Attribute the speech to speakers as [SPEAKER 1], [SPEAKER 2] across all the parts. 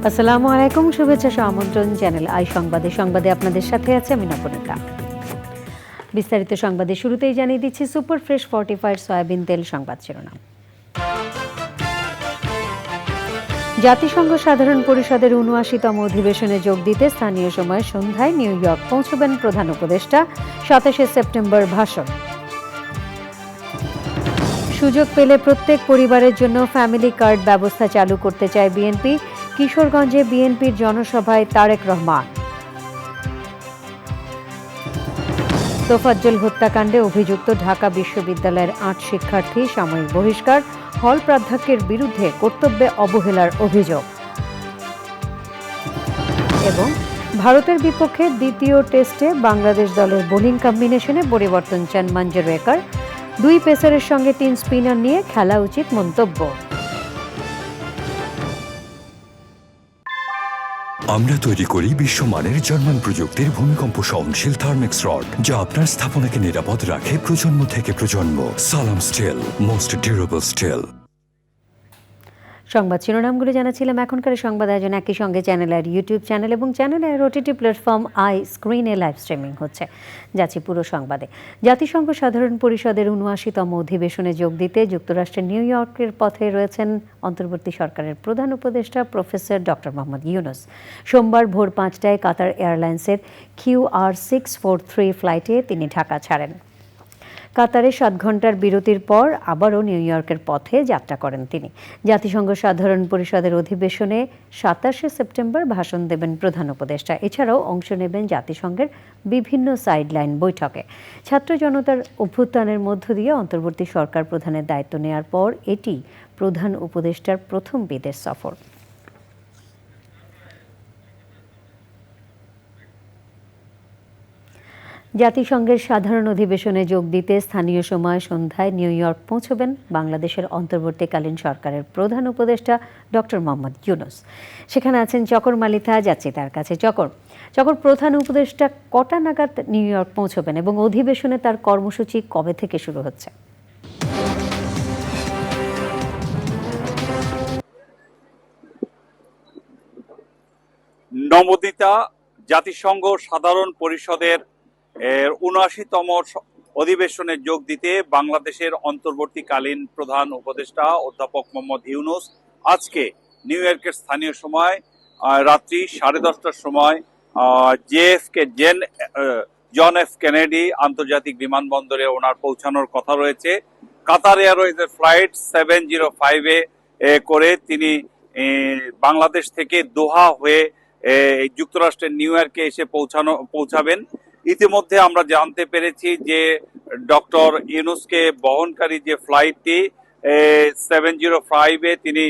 [SPEAKER 1] আসসালামু আলাইকুম, শুভেচ্ছা আমন্ত্রণ চ্যানেল আই সংবাদে আপনাদের সাথে আছে আমি নবনীতা। বিস্তারিত সংবাদে শুরুতেই জানিয়ে দিচ্ছি সুপার ফ্রেশ ফর্টিফাইড সয়াবিন তেল সংবাদ শিরোনাম। জাতিসংঘ সাধারণ পরিষদের ৭৯তম অধিবেশনে যোগ দিতে স্থানীয় সময় সন্ধ্যায় নিউ ইয়র্ক পৌঁছবেন প্রধান উপদেষ্টা। ২৭শে সেপ্টেম্বর ভাষণ। সুযোগ পেলে প্রত্যেক পরিবারের জন্য ফ্যামিলি কার্ড ব্যবস্থা চালু করতে চায় বিএনপি। কিশোরগঞ্জে বিএনপির জনসভায় তারেক রহমান। তোফাজ্জল হত্যাকাণ্ডে অভিযুক্ত ঢাকা বিশ্ববিদ্যালয়ের ৮ শিক্ষার্থী সাময়িক বহিষ্কার। হল প্রাধ্যক্ষের বিরুদ্ধে কর্তব্যে অবহেলার অভিযোগ। এবং ভারতের বিপক্ষে দ্বিতীয় টেস্টে বাংলাদেশ দলের বোলিং কম্বিনেশনে পরিবর্তন চান মঞ্জরেকার। ২ পেসারের সঙ্গে ৩ স্পিনার নিয়ে খেলা উচিত মন্তব্য।
[SPEAKER 2] আমরা তৈরি করি বিশ্বমানের জার্মান প্রযুক্তির ভূমিকম্প সহনশীল থার্মেক্স রড, যা আপনার স্থাপনাকে নিরাপদ রাখে প্রজন্ম থেকে প্রজন্ম। সালাম স্টিল, মোস্ট ডিউরেবল স্টিল।
[SPEAKER 1] সংবাদ শিরোনামগুলো জানাচ্ছিলাম। এখনকার সংবাদ আয়োজন একই সঙ্গে চ্যানেলের ইউটিউব চ্যানেল এবং চ্যানেলের ওটিটি প্ল্যাটফর্ম আই স্ক্রিনে লাইভ স্ট্রিমিং হচ্ছে। যাচ্ছি পুরো সংবাদে। জাতিসংঘ সাধারণ পরিষদের ৭৯তম অধিবেশনে যোগ দিতে যুক্তরাষ্ট্রের নিউ ইয়র্কের পথে রয়েছেন অন্তর্বর্তী সরকারের প্রধান উপদেষ্টা প্রফেসর ডক্টর মোহাম্মদ ইউনূস। সোমবার ভোর ৫টায় কাতার এয়ারলাইন্সের QR643 ফ্লাইটে তিনি ঢাকা ছাড়েন। কাতারে ৭ ঘণ্টার বিরতির পর আবারও নিউ ইয়র্কের পথে যাত্রা করেন তিনি। জাতিসংঘ সাধারণ পরিষদের অধিবেশনে ২৭শে সেপ্টেম্বর ভাষণ দেবেন প্রধান উপদেষ্টা। এছাড়াও অংশ নেবেন জাতিসংঘের বিভিন্ন সাইডলাইন বৈঠকে। ছাত্র জনতার অভ্যুত্থানের মধ্য দিয়ে অন্তর্বর্তী সরকার প্রধানের দায়িত্ব নেওয়ার পর এটি প্রধান উপদেষ্টার প্রথম বিদেশ সফর। জাতিসংঘের সাধারণ অধিবেশনে যোগ দিতে স্থানীয় সময় সন্ধ্যায় নিউ ইয়র্ক পৌঁছবেন বাংলাদেশের অন্তর্বর্তীকালীন সরকারের প্রধান উপদেষ্টা ডক্টর মোহাম্মদ ইউনূস। সেখানে আছেন চকর মালিথা। যাচ্ছি তার কাছে। চকর, প্রধান উপদেষ্টা কটা নাগাদ নিউ ইয়র্ক পৌঁছবেন এবং অধিবেশনে তার কর্মসূচি কবে থেকে শুরু হচ্ছে?
[SPEAKER 3] নবনীতা, জাতিসংঘ সাধারণ পরিষদের ৭৯তম অধিবেশনে যোগ দিতে বাংলাদেশের অন্তর্বর্তীকালীন প্রধান উপদেষ্টা অধ্যাপক মোহাম্মদ ইউনূস আজকে নিউ ইয়র্কের স্থানীয় সময় রাত্রি 10:30টার সময় জন এফ কেনেডি আন্তর্জাতিক বিমানবন্দরে ওনার পৌঁছানোর কথা রয়েছে। কাতার এয়ারওয়েজের ফ্লাইট 705-এ করে তিনি বাংলাদেশ থেকে দোহা হয়ে যুক্তরাষ্ট্রের নিউ ইয়র্কে এসে পৌঁছাবেন। ইতিমধ্যে আমরা জানতে পেরেছি যে ডক্টর ইউনূসকে বহনকারী যে ফ্লাইটটি 705-এ তিনি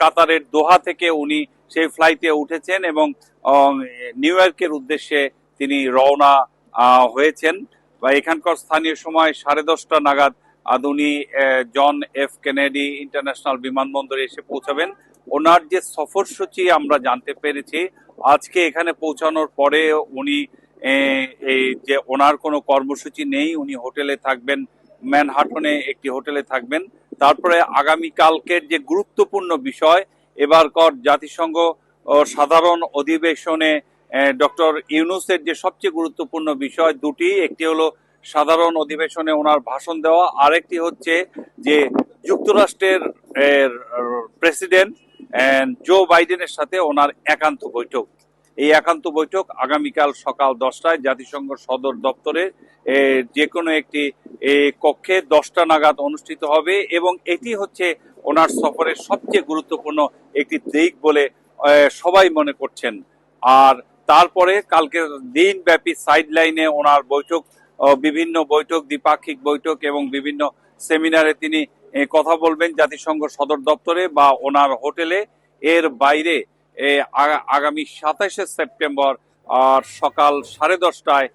[SPEAKER 3] কাতারের দোহা থেকে উনি সেই ফ্লাইটে উঠেছেন এবং নিউ ইয়র্কের উদ্দেশ্যে তিনি রওনা হয়েছেন। এখানকার স্থানীয় সময় 10:30 নাগাদ উনি জন এফ কেনেডি ইন্টারন্যাশনাল বিমানবন্দরে এসে পৌঁছাবেন। ওনার যে সফরসূচি আমরা জানতে পেরেছি, আজকে এখানে পৌঁছানোর পরে উনি এই যে ওনার কোনো কর্মসূচি নেই, উনি হোটেলে থাকবেন, ম্যানহাটনে একটি হোটেলে থাকবেন। তারপরে আগামীকালকের যে গুরুত্বপূর্ণ বিষয়, এবারকার জাতিসংঘ সাধারণ অধিবেশনে ডক্টর ইউনূসের যে সবচেয়ে গুরুত্বপূর্ণ বিষয় দুটি, একটি হলো সাধারণ অধিবেশনে ওনার ভাষণ দেওয়া, আরেকটি হচ্ছে যে যুক্তরাষ্ট্রের প্রেসিডেন্ট জো বাইডেনের সাথে ওনার একান্ত বৈঠক। এই একান্ত বৈঠক আগামীকাল সকাল 10টায় জাতিসংঘ সদর দপ্তরে যে কোনো একটি কক্ষে 10টা নাগাদ অনুষ্ঠিত হবে এবং এটি হচ্ছে ওনার সফরের সবচেয়ে গুরুত্বপূর্ণ একটি দিক বলে সবাই মনে করছেন। আর তারপরে কালকের দিনব্যাপী সাইডলাইনে ওনার বৈঠক, বিভিন্ন বৈঠক, দ্বিপাক্ষিক বৈঠক এবং বিভিন্ন সেমিনারে তিনি কথা বলবেন জাতিসংঘ সদর দপ্তরে বা ওনার হোটেলে। এর বাইরে আগামী ২৭শে সেপ্টেম্বর সকাল 10:30টায়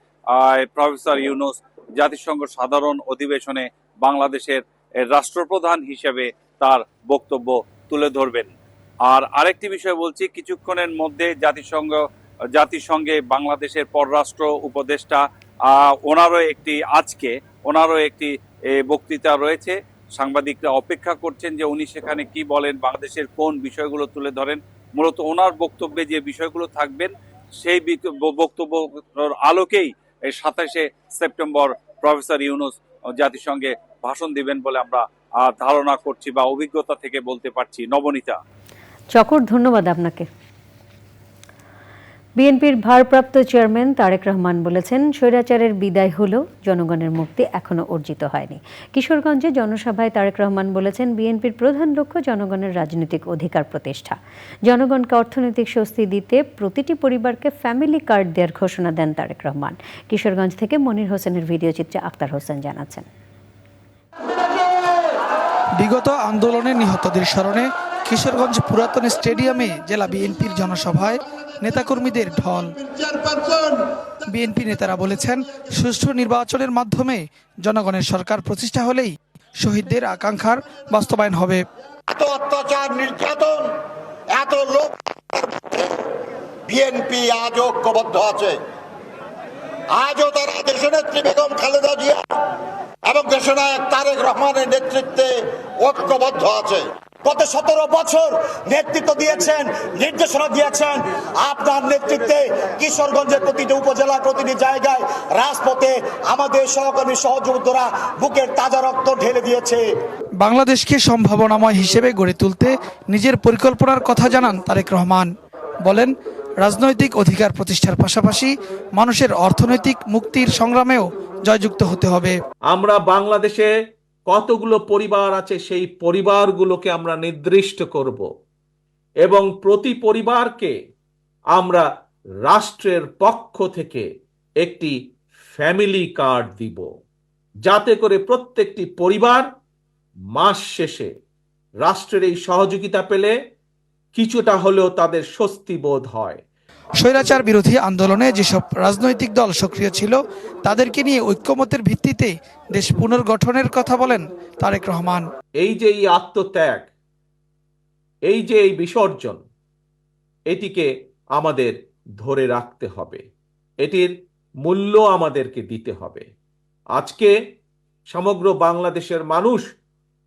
[SPEAKER 3] প্রফেসর ইউনূস জাতিসংঘ সাধারণ অধিবেশনে বাংলাদেশের রাষ্ট্রপ্রধান হিসেবে তার বক্তব্য তুলে ধরবেন। আর আরেকটি বিষয় বলছি, কিছুক্ষণের মধ্যে জাতিসংঘে বাংলাদেশের পররাষ্ট্র উপদেষ্টা ওনারও একটি বক্তৃতা রয়েছে। সাংবাদিকরা অপেক্ষা করছেন যে উনি সেখানে কি বলেন, বাংলাদেশের কোন বিষয়গুলো তুলে ধরেন। মূলত ওনার বক্তব্যে যে বিষয়গুলো থাকবেন সেই বক্তব্যের আলোকেই 27শে সেপ্টেম্বর প্রফেসর ইউনূস জাতিসংঘে ভাষণ দিবেন বলে আমরা ধারণা করছি বা অভিজ্ঞতা থেকে বলতে পারছি। নবনীতা।
[SPEAKER 1] চকর, ধন্যবাদ আপনাকে। বিএনপির ভারপ্রাপ্ত চেয়ারম্যান তারেক রহমান বলেছেন, স্বৈরাচারের বিদায় হলেও জনগণের মুক্তি এখনো অর্জিত হয়নি। কিশোরগঞ্জে জনসভায় তারেক রহমান বলেছেন, বিএনপির প্রধান লক্ষ্য জনগণের রাজনৈতিক অধিকার প্রতিষ্ঠা। জনগণকে অর্থনৈতিক স্বস্তি দিতে প্রতিটি পরিবারকে ফ্যামিলি কার্ড দেওয়ার ঘোষণা দেন তারেক রহমান। কিশোরগঞ্জ থেকে মনির হোসেনের ভিডিও চিত্রে আক্তার হোসেন জানাচ্ছেন।
[SPEAKER 4] বিগত আন্দোলনে নিহতদের স্মরণে কিশোরগঞ্জ পুরাতন স্টেডিয়ামে জেলা বিএনপির জনসভায় নেতাকর্মীদের ঢল। বিএনপি নেতারা বলেছেন, সুষ্ঠু নির্বাচনের মাধ্যমে জনগণের সরকার প্রতিষ্ঠা হলেই শহীদদের আকাঙ্ক্ষার বাস্তবায়ন হবে।
[SPEAKER 5] এত অত্যাচার, নির্যাতন, এত লোক বিএনপি আজও ঐক্যবদ্ধ আছে। আজও তারা দেশনেত্রী বেগম খালেদা জিয়া এবং দেশনায়ক তারেক রহমানের নেতৃত্বে ঐক্যবদ্ধ আছে। গত 17 বছর নেতৃত্ব দিয়েছেন, নির্দেশনা দিয়েছেন। আপনার নেতৃত্বে কিশোরগঞ্জের প্রতিটি উপজেলা, প্রতিটি জায়গায় রাজপথে আমাদের সহকর্মী সহযোদ্ধারা বুকের তাজা রক্ত ঢেলে দিয়েছে।
[SPEAKER 4] বাংলাদেশকে সম্ভাবনাময় হিসেবে গড়ে তুলতে নিজের পরিকল্পনার কথা জানান তারেক রহমান। বলেন, রাজনৈতিক অধিকার প্রতিষ্ঠার পাশাপাশি মানুষের অর্থনৈতিক মুক্তির সংগ্রামেও জয়যুক্ত হতে হবে।
[SPEAKER 6] আমরা বাংলাদেশে কতগুলো পরিবার আছে সেই পরিবারগুলোকে আমরা নির্দিষ্ট করব এবং প্রতি পরিবারকে আমরা রাষ্ট্রের পক্ষ থেকে একটি ফ্যামিলি কার্ড দিব, যাতে করে প্রত্যেকটি পরিবার মাস শেষে রাষ্ট্রের এই সহযোগিতা পেলে কিছুটা হলেও তাদের স্বস্তি বোধ হয়।
[SPEAKER 4] স্বৈরাচার বিরোধী আন্দোলনে যেসব রাজনৈতিক দল সক্রিয় ছিল তাদেরকে নিয়ে ঐক্যমতের ভিত্তিতে দেশ পুনর্গঠনের কথা বলেন তারেক রহমান।
[SPEAKER 6] এই যে এই আত্মত্যাগ, এই যে এই বিসর্জন, এটিকে আমাদের ধরে রাখতে হবে, এটির মূল্য আমাদেরকে দিতে হবে। আজকে সমগ্র বাংলাদেশের মানুষ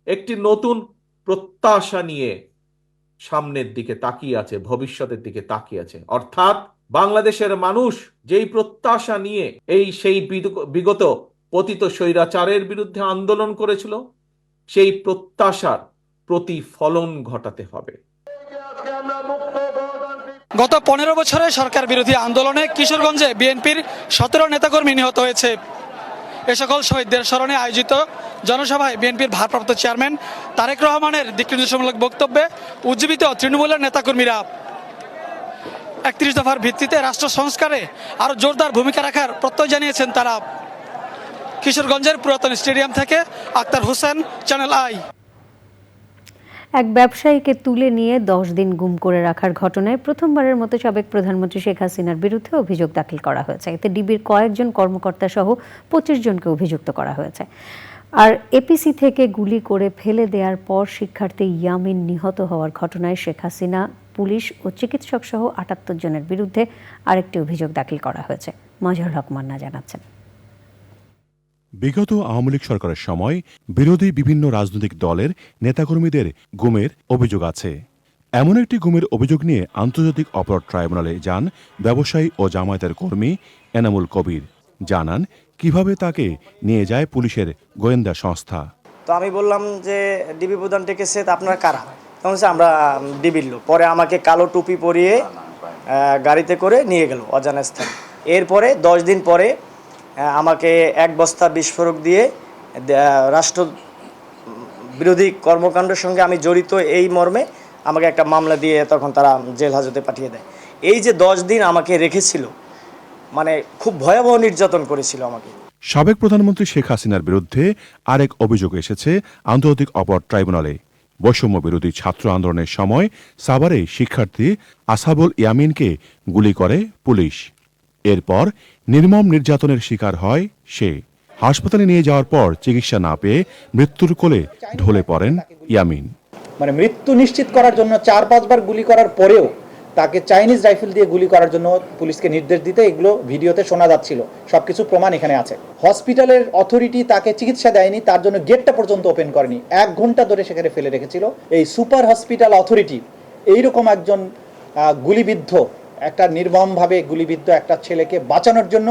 [SPEAKER 6] একটি নতুন প্রত্যাশা নিয়ে সামনের দিকে তাকিয়ে আছে, ভবিষ্যতের দিকে তাকিয়ে আছে। অর্থাৎ বাংলাদেশের মানুষ যেই প্রত্যাশা নিয়ে সেই বিগত পতিত স্বৈরাচারের বিরুদ্ধে আন্দোলন করেছিল, সেই প্রত্যাশার প্রতিফলন ঘটাতে হবে।
[SPEAKER 4] গত 15 বছরে সরকার বিরোধী আন্দোলনে কিশোরগঞ্জে বিএনপির 17 নেতাকর্মী নিহত হয়েছে। এ সকল শহীদদের স্মরণে আয়োজিত জনসভায় বিএনপির ভারপ্রাপ্ত চেয়ারম্যান তারেক রহমানের দিকনির্দেশমূলক বক্তব্যে উজ্জীবিত তৃণমূলের নেতাকর্মীরা 31 দফার ভিত্তিতে রাষ্ট্র সংস্কারে আরও জোরদার ভূমিকা রাখার প্রত্যয় জানিয়েছেন তারা। কিশোরগঞ্জের পুরাতন স্টেডিয়াম থেকে আক্তার হোসেন, চ্যানেল আই।
[SPEAKER 1] এক ব্যবসায়ীকে তুলে নিয়ে 10 দিন গুম করে রাখার ঘটনায় প্রথমবারের মতো সাবেক প্রধানমন্ত্রী শেখ হাসিনার বিরুদ্ধে অভিযোগ দাখিল করা হয়েছে। এতে ডিবির কয়েকজন কর্মকর্তা সহ 25 জনকে অভিযুক্ত করা হয়েছে। আর এপিসি থেকে গুলি করে ফেলে দেওয়ার পর শিক্ষার্থী ইয়ামিন নিহত হওয়ার ঘটনায় শেখ হাসিনা, পুলিশ ও চিকিৎসক সহ 78 জনের বিরুদ্ধে আরেকটি অভিযোগ দাখিল করা হয়েছে। মাজহারুল হক মান্না জানাচ্ছেন।
[SPEAKER 7] বিগত আওয়ামী লীগ সরকারের সময় বিরোধী বিভিন্ন রাজনৈতিক দলের নেতাকর্মীদের গুমের অভিযোগ আছে। এমন একটি গুমের অভিযোগ নিয়ে আন্তর্জাতিক অপরাধ ট্রাইব্যুনালে যান ব্যবসায়ী ও জামায়াতের কর্মী এনামুল কবির। জানান কিভাবে তাকে নিয়ে যায় পুলিশের গোয়েন্দা সংস্থা।
[SPEAKER 8] তো আমি বললাম যে ডিবি প্রধান ডেকেছে, আপনারা কারা? তখন আমরা ডিবির লোক। পরে আমাকে কালো টুপি পরিয়ে গাড়িতে করে নিয়ে গেল অজানা স্থানে। এরপরে 10 দিন পরে আমাকে 1 বস্তা বিস্ফোরক দিয়ে রাষ্ট্র বিরোধী কর্মকাণ্ডের সঙ্গে আমি জড়িত এই মর্মে আমাকে একটা মামলা দিয়ে তখন তারা জেল হাজতে পাঠিয়ে দেয়। এই যে 10 দিন আমাকে রেখেছিল, মানে খুব ভয়াবহ নির্যাতন করেছিল আমাকে।
[SPEAKER 7] সাবেক প্রধানমন্ত্রী শেখ হাসিনার বিরুদ্ধে আরেক অভিযোগ এসেছে আন্তর্জাতিক অপরাধ ট্রাইব্যুনালে। বৈষম্য বিরোধী ছাত্র আন্দোলনের সময় সাভারে শিক্ষার্থী আসাবুল ইয়ামিনকে গুলি করে পুলিশ। এরপর নির্মম নির্যাতনের শিকার হয় সে। হাসপাতালে নিয়ে যাওয়ার পর চিকিৎসা না পেয়ে মৃত্যুর কোলে ঢলে পড়েন ইয়ামিন।
[SPEAKER 9] মানে মৃত্যু নিশ্চিত করার জন্য 4-5 বার গুলি করার পরেও তাকে চাইনিজ রাইফেল দিয়ে গুলি করার জন্য পুলিশকে নির্দেশ দিতে, এগুলো ভিডিওতে শোনা যাচ্ছিল, সবকিছু প্রমাণ এখানে আছে। হসপিটালের অথরিটি তাকে চিকিৎসা দেয়নি, তার জন্য গেটটা পর্যন্ত ওপেন করেনি, 1 ঘন্টা ধরে সেখানে ফেলে রেখেছিল। এই সুপার হসপিটাল অথরিটি এইরকম একজন গুলিবিদ্ধ, একটা নির্মমভাবে গুলিবিদ্ধ একটা ছেলেকে বাঁচানোর জন্য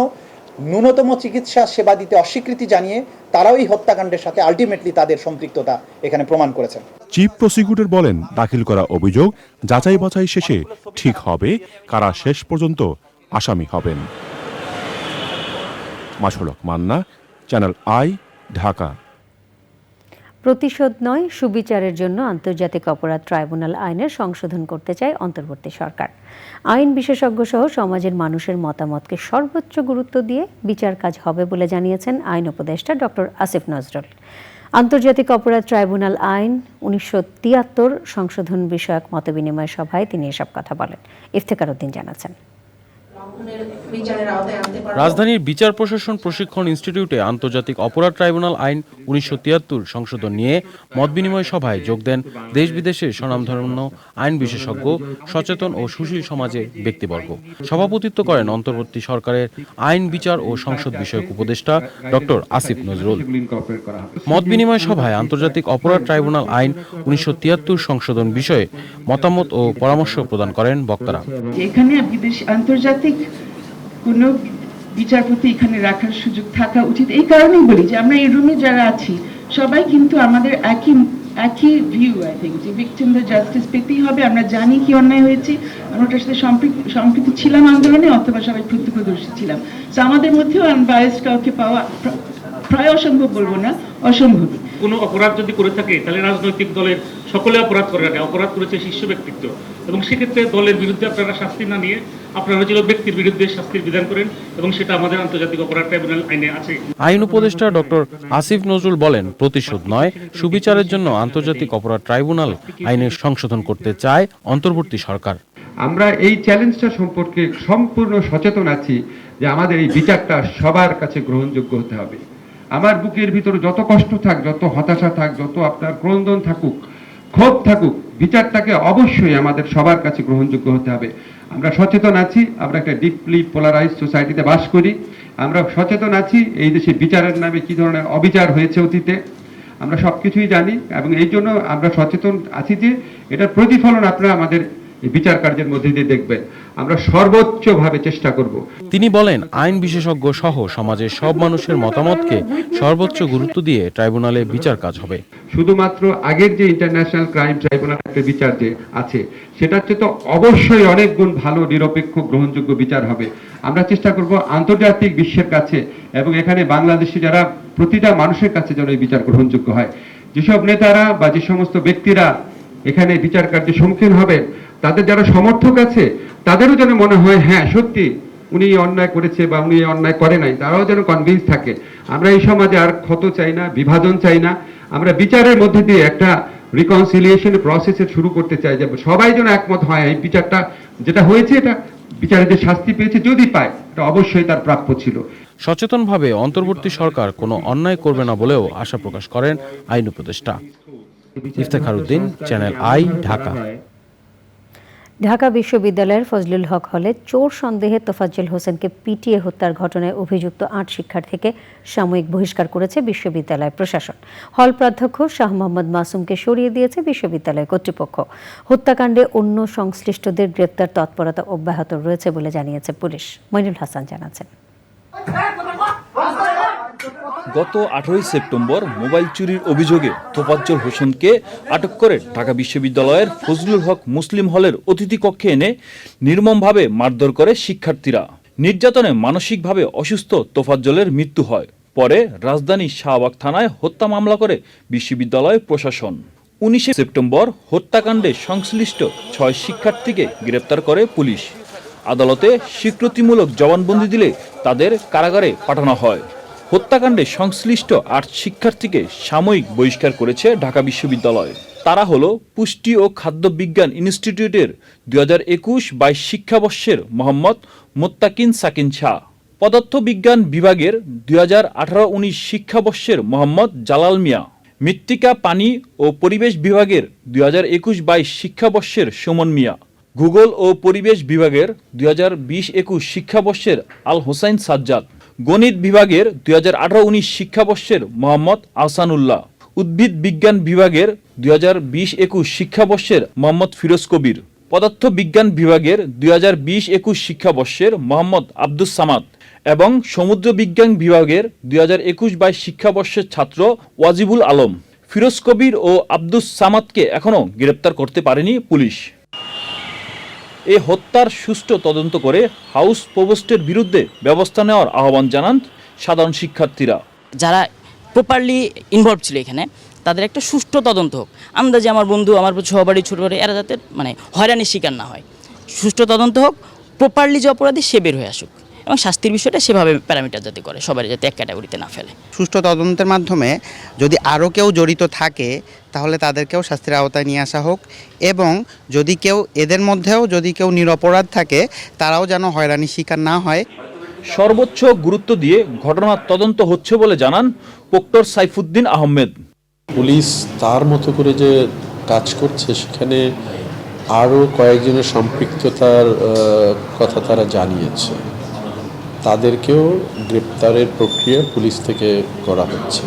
[SPEAKER 9] ন্যূনতম চিকিৎসা সেবা দিতে অস্বীকৃতি জানিয়ে তারাও এই হত্যাকাণ্ডের সাথে আলটিমেটলি তাদের সম্পৃক্ততা এখানে প্রমাণ করেছেন।
[SPEAKER 7] চিফ প্রসিকিউটর বলেন, দাখিল করা অভিযোগ যাচাই বাছাই শেষে ঠিক হবে কারা শেষ পর্যন্ত আসামি হবেন। মাসুলক মান্না, চ্যানেল আই, ঢাকা।
[SPEAKER 1] প্রতিশোধ নয়, সুবিচারের জন্য আন্তর্জাতিক অপরাধ ট্রাইব্যুনাল আইনের সংশোধন করতে চায় অন্তর্বর্তী সরকার। আইন বিশেষজ্ঞ সহ সমাজের মানুষের মতামতকে সর্বোচ্চ গুরুত্ব দিয়ে বিচার কাজ হবে বলে জানিয়েছেন আইন উপদেষ্টা ডক্টর আসিফ নজরুল। আন্তর্জাতিক অপরাধ ট্রাইব্যুনাল আইন 1973 সংশোধন বিষয়ক মতবিনিময় সভায় তিনি এসব কথা বলেন। ইফতেখার উদ্দিন জানাচ্ছেন।
[SPEAKER 10] রাজধানীর বিচার প্রশাসন প্রশিক্ষণ ইনস্টিটিউটে আন্তর্জাতিক অপরাধ ট্রাইব্যুনাল আইন 1973 সংশোধন নিয়ে মতবিনিময় সভায় যোগ দেন দেশ বিদেশের স্বনামধন্য আইন বিশেষজ্ঞ, সচেতন ও সুশীল সমাজের ব্যক্তিবর্গ। সভাপতিত্ব করেন অন্তর্বর্তী সরকারের আইন, বিচার ও সংসদ বিষয়ক উপদেষ্টা ডক্টর আসিফ নজরুল। মতবিনিময় সভায় আন্তর্জাতিক অপরাধ ট্রাইব্যুনাল আইন 1973 সংশোধন বিষয়ে মতামত ও পরামর্শ প্রদান করেন বক্তারা।
[SPEAKER 11] এখানে আন্তর্জাতিক কোনো বিচারপতি এখানে রাখার সুযোগ থাকা উচিত। এই কারণেই বলি যে আমরা এই রুমে যারা আছি সবাই কিন্তু আমাদের একই ভিউ, আই থিঙ্ক, যে ভিকটিমদের জাস্টিস পেতেই হবে। আমরা জানি কি অন্যায় হয়েছে, আমরা ওটার সাথে সম্পৃক্ত ছিলাম আন্দোলনে, অথবা সবাই প্রত্যক্ষদর্শী ছিলাম। তো আমাদের মধ্যেও আনবায়াসড কাউকে পাওয়া প্রায় অসম্ভব, বলবো না অসম্ভব।
[SPEAKER 12] কোনো অপরাধ যদি করে থাকে তাহলে রাজনৈতিক দলের সকলে অপরাধ করে রাখে, অপরাধ করেছে শীর্ষ ব্যক্তিত্ব, এবং সেক্ষেত্রে দলের বিরুদ্ধে আপনারা শাস্তি না নিয়ে আপনারা ছিল ব্যক্তির বিরুদ্ধে শাস্তির বিধান করেন, এবং সেটা আমাদের আন্তর্জাতিক অপরাধ ট্রাইব্যুনাল আইনে আছে।
[SPEAKER 10] আইন উপদেষ্টা ডক্টর আসিফ নজরুল বলেন, প্রতিশোধ নয়, সুবিচারের জন্য আন্তর্জাতিক অপরাধ ট্রাইব্যুনাল আইনের সংশোধন করতে চায় অন্তর্বর্তী সরকার।
[SPEAKER 13] আমরা এই চ্যালেঞ্জটা সম্পর্কে সম্পূর্ণ সচেতন আছি যে আমাদের এই বিচারটা সবার কাছে গ্রহণযোগ্য হতে হবে। আমার বুকের ভিতরে যত কষ্ট থাক, যত হতাশা থাক, যত আপনার ক্রন্দন থাকুক, ক্ষোভ থাকুক, বিচারটাকে অবশ্যই আমাদের সবার কাছে গ্রহণযোগ্য হতে হবে। আমরা সচেতন আছি, আমরা একটা ডিপলি পোলারাইজ সোসাইটিতে বাস করি। আমরা সচেতন আছি এই দেশে বিচারের নামে কি ধরনের অবিচার হয়েছে অতীতে, আমরা সবকিছুই জানি, এবং এই জন্য আমরা সচেতন আছি যে এটার প্রতিফলন আপনারা আমাদের বিচার কার্যের মধ্যে দিয়ে দেখবেন। আমরা সর্বোচ্চভাবে চেষ্টা করব।
[SPEAKER 10] তিনি বলেন, আইন বিশেষজ্ঞ সহ সমাজের সব মানুষের মতামতকে সর্বোচ্চ গুরুত্ব দিয়ে ট্রাইব্যুনালে বিচার কাজ হবে।
[SPEAKER 13] শুধুমাত্র আগের যে ইন্টারন্যাশনাল ক্রাইম ট্রাইব্যুনাল একটা বিচার যে আছে সেটার চেয়ে তো অবশ্যই অনেক গুণ ভালো, নিরপেক্ষ, গ্রহণযোগ্য বিচার হবে। আমরা চেষ্টা করব আন্তর্জাতিক বিশ্বের কাছে এবং এখানে বাংলাদেশে যারা প্রতিটা মানুষের কাছে যেন এই বিচার গ্রহণযোগ্য হয়। যেসব নেতারা বা যে সমস্ত ব্যক্তিরা এখানে বিচার কার্যের সম্মুখীন হবেন, তাদের যারা সমর্থক আছে তাদেরও যেন মনে হয় হ্যাঁ সত্যি উনি অন্যায় করেছে বা উনি অন্যায় করে নাই, তারাও যেন কনভিন্স থাকে। আমরা এই সমাজে আর ক্ষত চাই না, বিভাজন চাই না। আমরা বিচারের মধ্যে দিয়ে একটা রিকনসিলিয়েশন প্রসেসে শুরু করতে চাই, যে সবাই যেন একমত হয় এই বিচারটা যেটা হয়েছে, এটা বিচারে যে শাস্তি পেয়েছে যদি পায় এটা অবশ্যই তার প্রাপ্য ছিল।
[SPEAKER 10] সচেতনভাবে অন্তর্বর্তী সরকার কোনো অন্যায় করবে না বলেও আশা প্রকাশ করেন আইন উপদেষ্টা। Iftekhar Uddin, Channel I, Dhaka.
[SPEAKER 1] ঢাকা বিশ্ববিদ্যালয়ের ফজলুল হক হলে চোর সন্দেহে তোফাজ্জল হোসেনকে পিটিয়ে হত্যার ঘটনায় অভিযুক্ত 8 শিক্ষার্থীকে সাময়িক বহিষ্কার করেছে বিশ্ববিদ্যালয় প্রশাসন। হল প্রাধ্যক্ষ শাহ মোহাম্মদ মাসুমকে সরিয়ে দিয়েছে বিশ্ববিদ্যালয় কর্তৃপক্ষ। হত্যাকাণ্ডে অন্য সংশ্লিষ্টদের গ্রেপ্তার তৎপরতা অব্যাহত রয়েছে বলে জানিয়েছে পুলিশ। মইনুল হাসান জানাচ্ছেন।
[SPEAKER 14] গত 18 সেপ্টেম্বর মোবাইল চুরির অভিযোগে তোফাজ্জল হোসেনকে আটক করে ঢাকা বিশ্ববিদ্যালয়ের ফজলুল হক মুসলিম হলের অতিথি কক্ষে এনে নির্মমভাবে মারধর করে শিক্ষার্থীরা। নির্যাতনে মানসিকভাবে অসুস্থ তোফাজ্জলের মৃত্যু হয়। পরে রাজধানীর শাহবাগ থানায় হত্যা মামলা করে বিশ্ববিদ্যালয় প্রশাসন। 19 সেপ্টেম্বর হত্যাকাণ্ডে সংশ্লিষ্ট 6 শিক্ষার্থীকে গ্রেপ্তার করে পুলিশ। আদালতে স্বীকৃতিমূলক জবানবন্দি দিলে তাদের কারাগারে পাঠানো হয়। হত্যাকাণ্ডে সংশ্লিষ্ট 8 শিক্ষার্থীকে সাময়িক বহিষ্কার করেছে ঢাকা বিশ্ববিদ্যালয়। তারা হলো পুষ্টি ও খাদ্য বিজ্ঞান ইনস্টিটিউটের 2021-22 শিক্ষাবর্ষের মোহাম্মদ মোত্তাকিন সাকিন শাহ, পদার্থ বিজ্ঞান বিভাগের 2018-19 শিক্ষাবর্ষের মোহাম্মদ জালাল মিয়া, মৃত্তিকা পানি ও পরিবেশ বিভাগের 2021-22 শিক্ষাবর্ষের সুমন মিয়া, ভূগোল ও পরিবেশ বিভাগের 2020-21 শিক্ষাবর্ষের আল হোসাইন সাজ্জাদ, গণিত বিভাগের 2018-19 শিক্ষাবর্ষের মোহাম্মদ আহসানুল্লাহ, উদ্ভিদ বিজ্ঞান বিভাগের 2020-21 শিক্ষাবর্ষের মোহাম্মদ ফিরোজ কবির, পদার্থ বিজ্ঞান বিভাগের 2020-21 শিক্ষাবর্ষের মোহাম্মদ আব্দুস সামাদ এবং সমুদ্র বিজ্ঞান বিভাগের 2021-22 শিক্ষাবর্ষের ছাত্র ওয়াজিবুল আলম। ফিরোজ কবির ও আব্দুস সামাদকে এখনও গ্রেপ্তার করতে পারেনি পুলিশ। এ হত্যার সুষ্ঠু তদন্ত করে হাউস প্রভোস্টের বিরুদ্ধে ব্যবস্থা নেওয়ার আহ্বান জানান সাধারণ শিক্ষার্থীরা।
[SPEAKER 15] যারা প্রপারলি ইনভলভ ছিল এখানে তাদের একটা সুষ্ঠু তদন্ত হোক। আমরা যে আমার বন্ধু, আমার সহবাড়ি, ছোট বাড়ি, এরা যাতে মানে হয়রানির শিকার না হয়, সুষ্ঠু তদন্ত হোক, প্রপারলি যে অপরাধী সে বের হয়ে আসুক এবং শাস্তির বিষয়টা সেভাবে প্যারামিটার যাতে করে, সবাই যাতে এক ক্যাটাগরিতে না ফেলে।
[SPEAKER 16] সুষ্ঠু তদন্তের মাধ্যমে যদি আরও কেউ জড়িত থাকে তাহলে তাদেরকেও শাস্তির আওতায় নিয়ে আসা হোক এবং যদি কেউ এদের মধ্যেও যদি কেউ নিরপরাধ থাকে তারাও যেন হয়রানির শিকার না হয়।
[SPEAKER 14] সর্বোচ্চ গুরুত্ব দিয়ে ঘটনার তদন্ত হচ্ছে বলে জানান প্রক্টর সাইফুদ্দিন আহমেদ।
[SPEAKER 17] পুলিশ তার মতো করে যে কাজ করছে সেখানে আরও কয়েকজনের সম্পৃক্ততার কথা তারা জানিয়েছে, তাদেরকেও গ্রেপ্তারের প্রক্রিয়া পুলিশ থেকে করা হচ্ছে।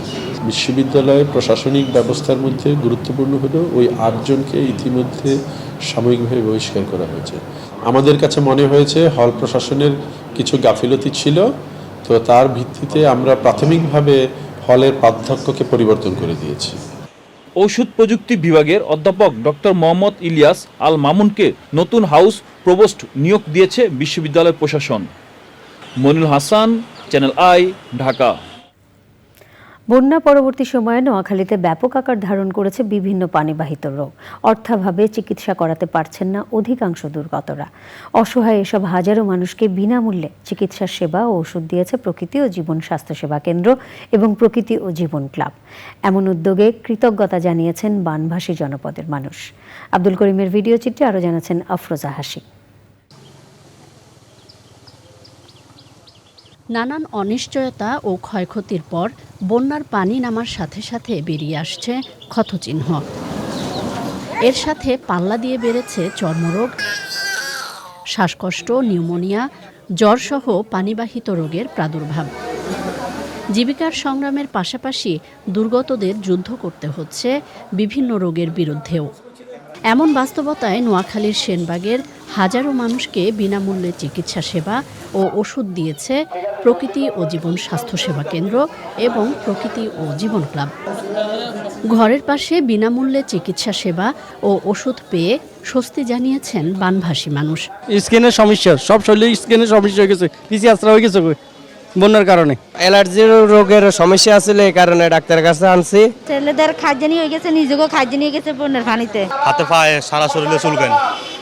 [SPEAKER 17] বিশ্ববিদ্যালয়ের প্রশাসনিক ব্যবস্থার মধ্যে গুরুত্বপূর্ণ হলো ওই 8 জনকে ইতিমধ্যে সাময়িকভাবে বহিষ্কার করা হয়েছে। আমাদের কাছে মনে হয়েছে হল প্রশাসনের কিছু গাফিলতি ছিল, তো তার ভিত্তিতে আমরা প্রাথমিকভাবে হলের প্রাধ্যক্ষকে পরিবর্তন করে দিয়েছি।
[SPEAKER 14] ঔষধ প্রযুক্তি বিভাগের অধ্যাপক ডক্টর মোহাম্মদ ইলিয়াস আল মামুনকে নতুন হাউস প্রভোস্ট নিয়োগ দিয়েছে বিশ্ববিদ্যালয় প্রশাসন। Monirul Hasan, channel I, Dhaka.
[SPEAKER 1] বন্যা পরবর্তী সময়ে নোয়াখালীতে ব্যাপক আকার ধারণ করেছে বিভিন্ন পানিবাহিত রোগ। অর্থাভাবে চিকিৎসা করাতে পারছেন না অধিকাংশ দুর্গতরা। অসহায় এসব হাজারো মানুষকে বিনামূল্যে চিকিৎসা সেবা ও ওষুধ দিয়েছে প্রকৃতি ও জীবন স্বাস্থ্যসেবা কেন্দ্র এবং প্রকৃতি ও জীবন ক্লাব। এমন উদ্যোগে কৃতজ্ঞতা জানিয়েছেন বানভাসী জনপদের মানুষ। আব্দুল করিমের ভিডিও চিত্রে আরও জানাচ্ছেন আফরোজা হাসি।
[SPEAKER 18] নানান অনিশ্চয়তা ও ক্ষয়ক্ষতির পর বন্যার পানি নামার সাথে সাথে বেরিয়ে আসছে ক্ষতচিহ্ন। এর সাথে পাল্লা দিয়ে বেড়েছে চর্মরোগ, শ্বাসকষ্ট, নিউমোনিয়া, জ্বরসহ পানিবাহিত রোগের প্রাদুর্ভাব। জীবিকার সংগ্রামের পাশাপাশি দুর্গতদের যুদ্ধ করতে হচ্ছে বিভিন্ন রোগের বিরুদ্ধেও। এমন বাস্তবতায় নোয়াখালীর সেনবাগের হাজারো মানুষকে বিনামূল্যে চিকিৎসা সেবা ও ওষুধ দিয়েছে প্রকৃতি ও জীবন স্বাস্থ্যসেবা কেন্দ্র এবং প্রকৃতি ও জীবন ক্লাব। ঘরের পাশে বিনামূল্যে চিকিৎসা সেবা ও ওষুধ পেয়ে স্বস্তি জানিয়েছেন বানভাসী মানুষ।
[SPEAKER 8] স্কিনের সমস্যা, সব শরীরে স্কিনের সমস্যা হয়ে গেছে, পিছিয়ে আশ্রা হয়ে গেছে বন্যার কারণে। অ্যালার্জির রোগের সমস্যা আছিল, এই কারণে ডাক্তারের কাছে আনছি।
[SPEAKER 19] ছেলেদের খাদ্যানি হয়ে গেছে, নিজেকেও খাদ্যানি হয়ে গেছে বন্যার পানিতে।
[SPEAKER 20] হাতে পায়ে সারা শরীরে চুলকানি,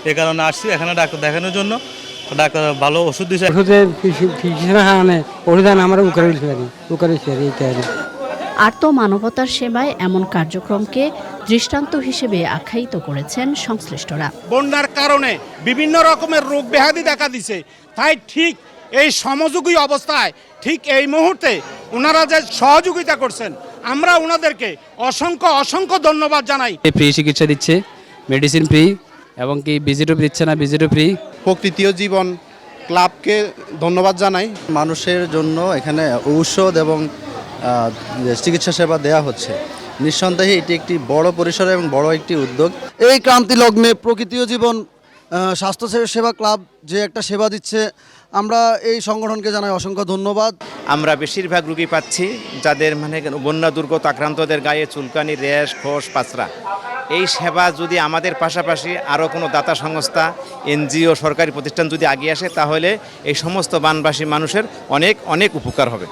[SPEAKER 20] এই কারণে আসছি এখানে ডাক্তার দেখানোর জন্য। ডাক্তার ভালো ওষুধ দিয়েছে।
[SPEAKER 18] আর্ত মানবতার সেবায় এমন কার্যক্রমকে দৃষ্টান্ত হিসেবে আখ্যায়িত করেছেন সংশ্লিষ্টরা।
[SPEAKER 21] বন্যার কারণে বিভিন্ন রকমের রোগ ব্যাধি দেখা দিছে, তাই ঠিক এই সমযোগী অবস্থায় ঠিক এই মুহূর্তে ওনারা যে সহযোগিতা করছেন, আমরা ওনাদেরকে অসংখ্য অসংখ্য ধন্যবাদ জানাই।
[SPEAKER 22] ফ্রি চিকিৎসা দিচ্ছে, মেডিসিন ফ্রি, এবং কি ভিজিটও দিচ্ছে না, ভিজিটও ফ্রি।
[SPEAKER 23] প্রকৃতি ও জীবন ক্লাবকে ধন্যবাদ জানাই। মানুষের জন্য এখানে ঔষধ এবং চিকিৎসা সেবা দেওয়া হচ্ছে। নিঃসন্দেহে এটি একটি বড় পরিসরে এবং বড় একটি উদ্যোগ। এই ক্রান্তি লগ্নে প্রকৃতি ও জীবন স্বাস্থ্য সেবা ক্লাব যে একটা সেবা দিচ্ছে, আমরা এই সংগঠনকে জানাই অসংখ্য ধন্যবাদ।
[SPEAKER 24] আমরা বেশিরভাগ রোগী পাচ্ছি যাদের মানে বন্যা দুর্গত আক্রান্তদের গায়ে চুলকানি, র্যাশ, খোস, পাঁচড়া। এই সেবা যদি আমাদের পাশাপাশি আরও কোনো দাতা সংস্থা, এনজিও, সরকারি প্রতিষ্ঠান যদি এগিয়ে আসে, তাহলে এই সমস্ত বানবাসী মানুষের অনেক অনেক উপকার হবে।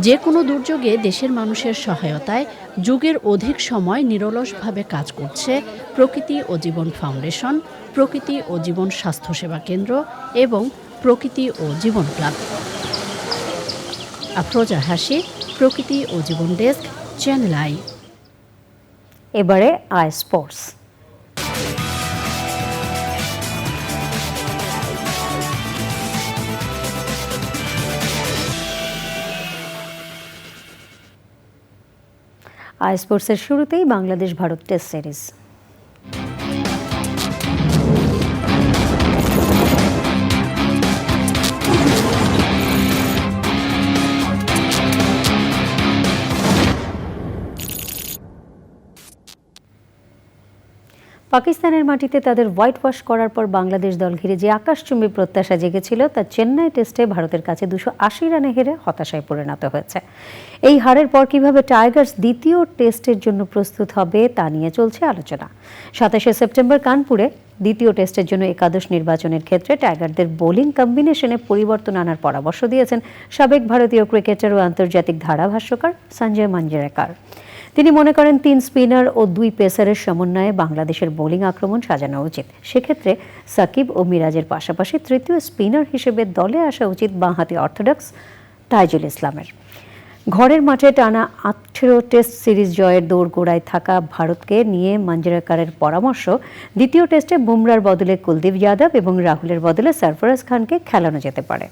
[SPEAKER 18] যে কোনো দুর্যোগে দেশের মানুষের সহায়তায় যুগের অধিক সময় নিরলসভাবে কাজ করছে প্রকৃতি ও জীবন ফাউন্ডেশন, প্রকৃতি ও জীবন স্বাস্থ্যসেবা কেন্দ্র এবং প্রকৃতি ও জীবন ক্লাব। আফরোজা হাসি, প্রকৃতি ও জীবন ডেস্ক, চ্যানেল আই।
[SPEAKER 1] এবারে আই স্পোর্টস। আই স্পোর্টসের শুরুতেই বাংলাদেশ ভারত টেস্ট সিরিজ। পাকিস্তানের মাটিতে তাদের হোয়াইট ওয়াশ করার পর বাংলাদেশ দল ঘিরে যে আকাশচুম্বী প্রত্যাশা জেগেছিল তা চেন্নাই টেস্টে ভারতের কাছে 280 রানে হেরে হতাশায় পরিণত হয়েছে। এই হারের পর কিভাবে টাইগার্স দ্বিতীয় টেস্টের জন্য প্রস্তুত হবে তা নিয়ে চলছে আলোচনা। 27শে সেপ্টেম্বর কানপুরে দ্বিতীয় টেস্টের জন্য একাদশ নির্বাচনের ক্ষেত্রে টাইগারদের বোলিং কম্বিনেশনে পরিবর্তন আনার পরামর্শ দিয়েছেন সাবেক ভারতীয় ক্রিকেটার ও আন্তর্জাতিক ধারাভাষ্যকার সঞ্জয় মাঞ্জরেকর। তিনি মনে করেন 3 স্পিনার ও 2 পেসারের সমন্বয়ে বাংলাদেশের বোলিং আক্রমণ সাজানো উচিত। সেক্ষেত্রে সাকিব ও মিরাজের পাশাপাশি তৃতীয় স্পিনার হিসেবে দলে আসা উচিত বাঁহাতি অর্থোডক্স তাইজুল ইসলামের। ঘরের মাঠে টানা 18 টেস্ট সিরিজ জয়ের দোরগোড়ায় থাকা ভারতকে নিয়ে মাঞ্জরেকরের পরামর্শ, দ্বিতীয় টেস্টে বুমরার বদলে কুলদীপ যাদব এবং রাহুলের বদলে সরফরাজ খানকে খেলানো যেতে পারে।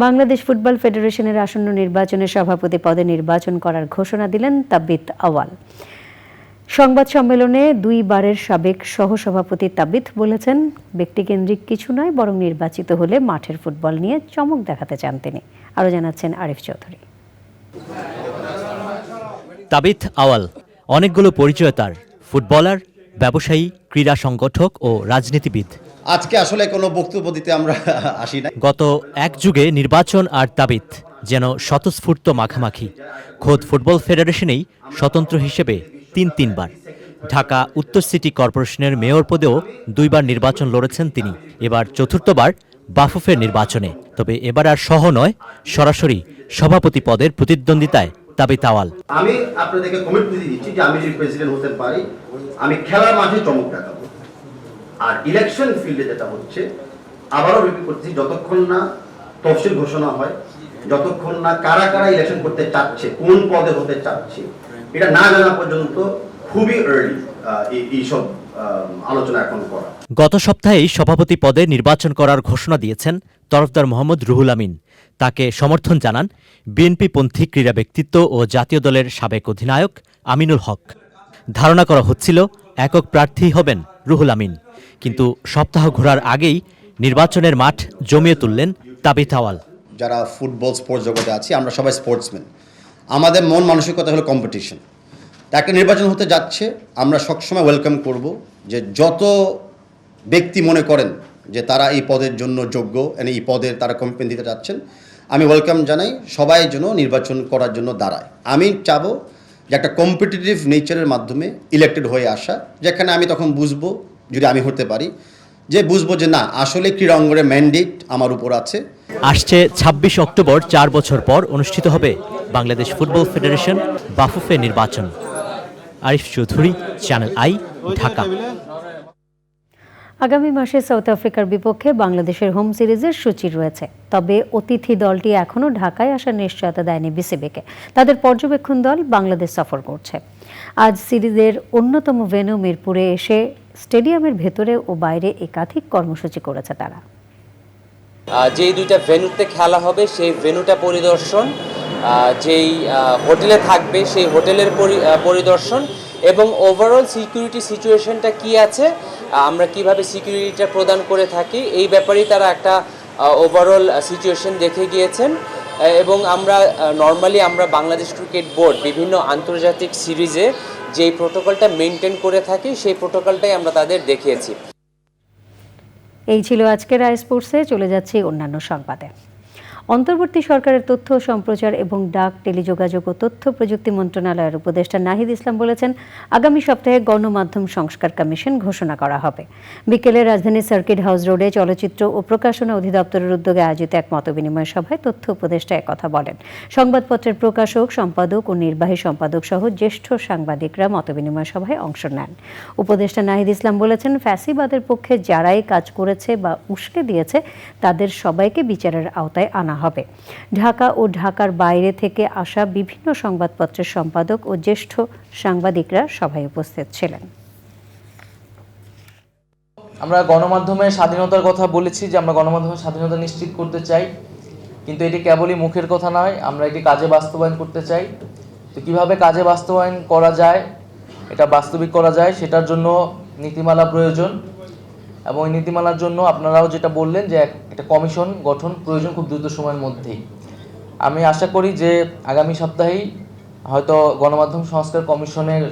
[SPEAKER 1] বাংলাদেশ ফুটবল ফেডারেশনের আসন্ন নির্বাচনে সভাপতি পদে নির্বাচন করার ঘোষণা দিলেন তাবিথ আওয়াল। সংবাদ সম্মেলনে 2 বারের সাবেক সহসভাপতি তাবিথ বলেছেন, ব্যক্তিকেন্দ্রিক কিছু নয়, বরং নির্বাচিত হলে মাঠের ফুটবল নিয়ে চমক দেখাতে চান তিনি। আরও জানাচ্ছেন আরিফ চৌধুরী।
[SPEAKER 2] তাবিথ আওয়াল অনেকগুলো পরিচয় তার, ফুটবলার, ব্যবসায়ী, ক্রীড়া সংগঠক ও রাজনীতিবিদ।
[SPEAKER 3] আজকে আসলে কোনো বক্তব্য দিতে আমরা আসি না।
[SPEAKER 2] গত এক যুগে নির্বাচন আর তাবিথ যেন স্বতঃস্ফূর্ত মাখামাখি। খোদ ফুটবল ফেডারেশনেই স্বতন্ত্র হিসেবে 3 বার। ঢাকা উত্তর সিটি কর্পোরেশনের মেয়র পদেও 2 বার নির্বাচন লড়েছেন তিনি। এবার চতুর্থবার বাফুফের নির্বাচনে। তবে এবার আর সহ নয়, সরাসরি সভাপতি পদের প্রতিদ্বন্দ্বিতায় তাবিথ আওয়াল।
[SPEAKER 3] আমি আপনাদেরকে কমিটমেন্ট দিচ্ছি যে আমি যদি প্রেসিডেন্ট হতে পারি, আমি খেলার মাঠে চমক দেখাবো। আর ইলেকশন ফিল্ডে যেটা হচ্ছে, আবারও রিপিট করছি, যতক্ষণ না তফসিল ঘোষণা হয়, যতক্ষণ না কারা কারা ইলেকশন করতে চাচ্ছে, কোন পদে হতে চাচ্ছে, এটা না জানা পর্যন্ত খুবই আর্লি এইসব আলোচনা এখন করা।
[SPEAKER 2] গত সপ্তাহেই সভাপতি পদে নির্বাচন করার ঘোষণা দিয়েছেন তরফদার মোহাম্মদ রুহুল আমিন। তাকে সমর্থন জানান বিএনপিপন্থী ক্রীড়া ব্যক্তিত্ব ও জাতীয় দলের সাবেক অধিনায়ক আমিনুল হক। ধারণা করা হচ্ছিল একক প্রার্থী হবেন রুহুল আমিন, কিন্তু সপ্তাহ ঘোরার আগেই নির্বাচনের মাঠ জমিয়ে তুললেন তাবিথ আওয়াল।
[SPEAKER 3] যারা ফুটবল স্পোর্টস জগতে আছি, আমরা সবাই স্পোর্টসম্যান, আমাদের মন মানসিকতা হলো কম্পিটিশন। একটা নির্বাচন হতে যাচ্ছে, আমরা সবসময় ওয়েলকাম করব যে যত ব্যক্তি মনে করেন যে তারা এই পদের জন্য যোগ্য, এই পদের তারা কমিটমেন্ট দিতে যাচ্ছেন, আমি ওয়েলকাম জানাই। সবাই যেন নির্বাচন করার জন্য দাঁড়ায়। আমি চাবো যে একটা কম্পিটিটিভ নেচারের মাধ্যমে ইলেক্টেড হয়ে আসা, যেখানে আমি তখন বুঝবো, যদি আমি হতে পারি, যে বুঝবো যে না, আসলে ক্রীড়া অঙ্গনের ম্যান্ডেট আমার উপর আছে।
[SPEAKER 2] আসছে 26 অক্টোবর 4 বছর পর অনুষ্ঠিত হবে বাংলাদেশ ফুটবল ফেডারেশন বাফুফে নির্বাচন। Arif Chowdhury, channel I, Dhaka.
[SPEAKER 1] আগামী মাসে সাউথ আফ্রিকার বিপক্ষে বাংলাদেশের হোম সিরিজের সূচি রয়েছে। তবে অতিথি দলটি এখনও ঢাকায় আসার নিশ্চয়তা দেয়নি বিসিবিকে। তাদের পর্যবেক্ষণ দল বাংলাদেশ সফর করছে। আজ সিরিজের অন্যতম ভেন্যু মিরপুরে এসে স্টেডিয়ামের ভেতরে ও বাইরে একাধিক কর্মসূচি করেছে তারা।
[SPEAKER 5] যেই 2টা ভেন্যুতে খেলা হবে সেই ভেন্যুটা পরিদর্শন, যেই হোটেলে থাকবে সেই হোটেলের পরিদর্শন এবং ওভারঅল সিকিউরিটি সিচুয়েশনটা কি আছে, আমরা কিভাবে সিকিউরিটিটা প্রদান করে থাকি, এই ব্যাপারেই তারা একটা ওভারঅল সিচুয়েশন দেখে গিয়েছেন। এবং আমরা নর্মালি বাংলাদেশ ক্রিকেট বোর্ড বিভিন্ন আন্তর্জাতিক সিরিজে যেই প্রোটোকলটা মেনটেন করে থাকি, সেই প্রোটোকলটাই আমরা তাদের দেখিয়েছি।
[SPEAKER 1] এই ছিল আজকের আই স্পোর্টসে। চলে যাচ্ছি অন্যান্য সংবাদে। অন্তর্বর্তী সরকারের তথ্য সম্প্রচার এবং ডাক, টেলিযোগাযোগ ও তথ্য প্রযুক্তি মন্ত্রণালয়ের উপদেষ্টা নাহিদ ইসলাম বলেছেন, আগামী সপ্তাহে গণমাধ্যম সংস্কার কমিশন ঘোষণা করা হবে। বিকেলে রাজধানীর সার্কিট হাউস রোডে চলচ্চিত্র ও প্রকাশনা অধিদপ্তরের উদ্যোগে আয়োজিত এক মতবিনিময় সভায় তথ্য উপদেষ্টা একথা বলেন। সংবাদপত্রের প্রকাশক, সম্পাদক ও নির্বাহী সম্পাদক সহ জ্যেষ্ঠ সাংবাদিকরা মতবিনিময় সভায় অংশ নেন। উপদেষ্টা নাহিদ ইসলাম বলেছেন, ফ্যাসিবাদের পক্ষে যারাই কাজ করেছে বা উস্কে দিয়েছে তাদের সবাইকে বিচারের আওতায় আনা হবে। ঢাকা ও ঢাকার বাইরে থেকে আসা বিভিন্ন সংবাদপত্রের সম্পাদক ও জ্যেষ্ঠ সাংবাদিকরা সভায় উপস্থিত ছিলেন।
[SPEAKER 6] আমরা গণমাধ্যমের স্বাধীনতার কথা বলেছি যে আমরা গণমাধ্যমের স্বাধীনতা নিশ্চিত করতে চাই, কিন্তু এটি কেবলই মুখের কথা নয়, আমরা এটি কাজে বাস্তবায়ন করতে চাই। তো কিভাবে কাজে বাস্তবায়ন করা যায়, এটা বাস্তবিক করা যায়, সেটার জন্য নীতিমালা প্রয়োজন। এবং এই নীতিমালার জন্য আপনারাও যেটা বললেন যে একটা কমিশন গঠন প্রয়োজন খুব দ্রুত সময়ের মধ্যেই। আমি আশা করি যে আগামী সপ্তাহেই হয়তো গণমাধ্যম সংস্কার কমিশনের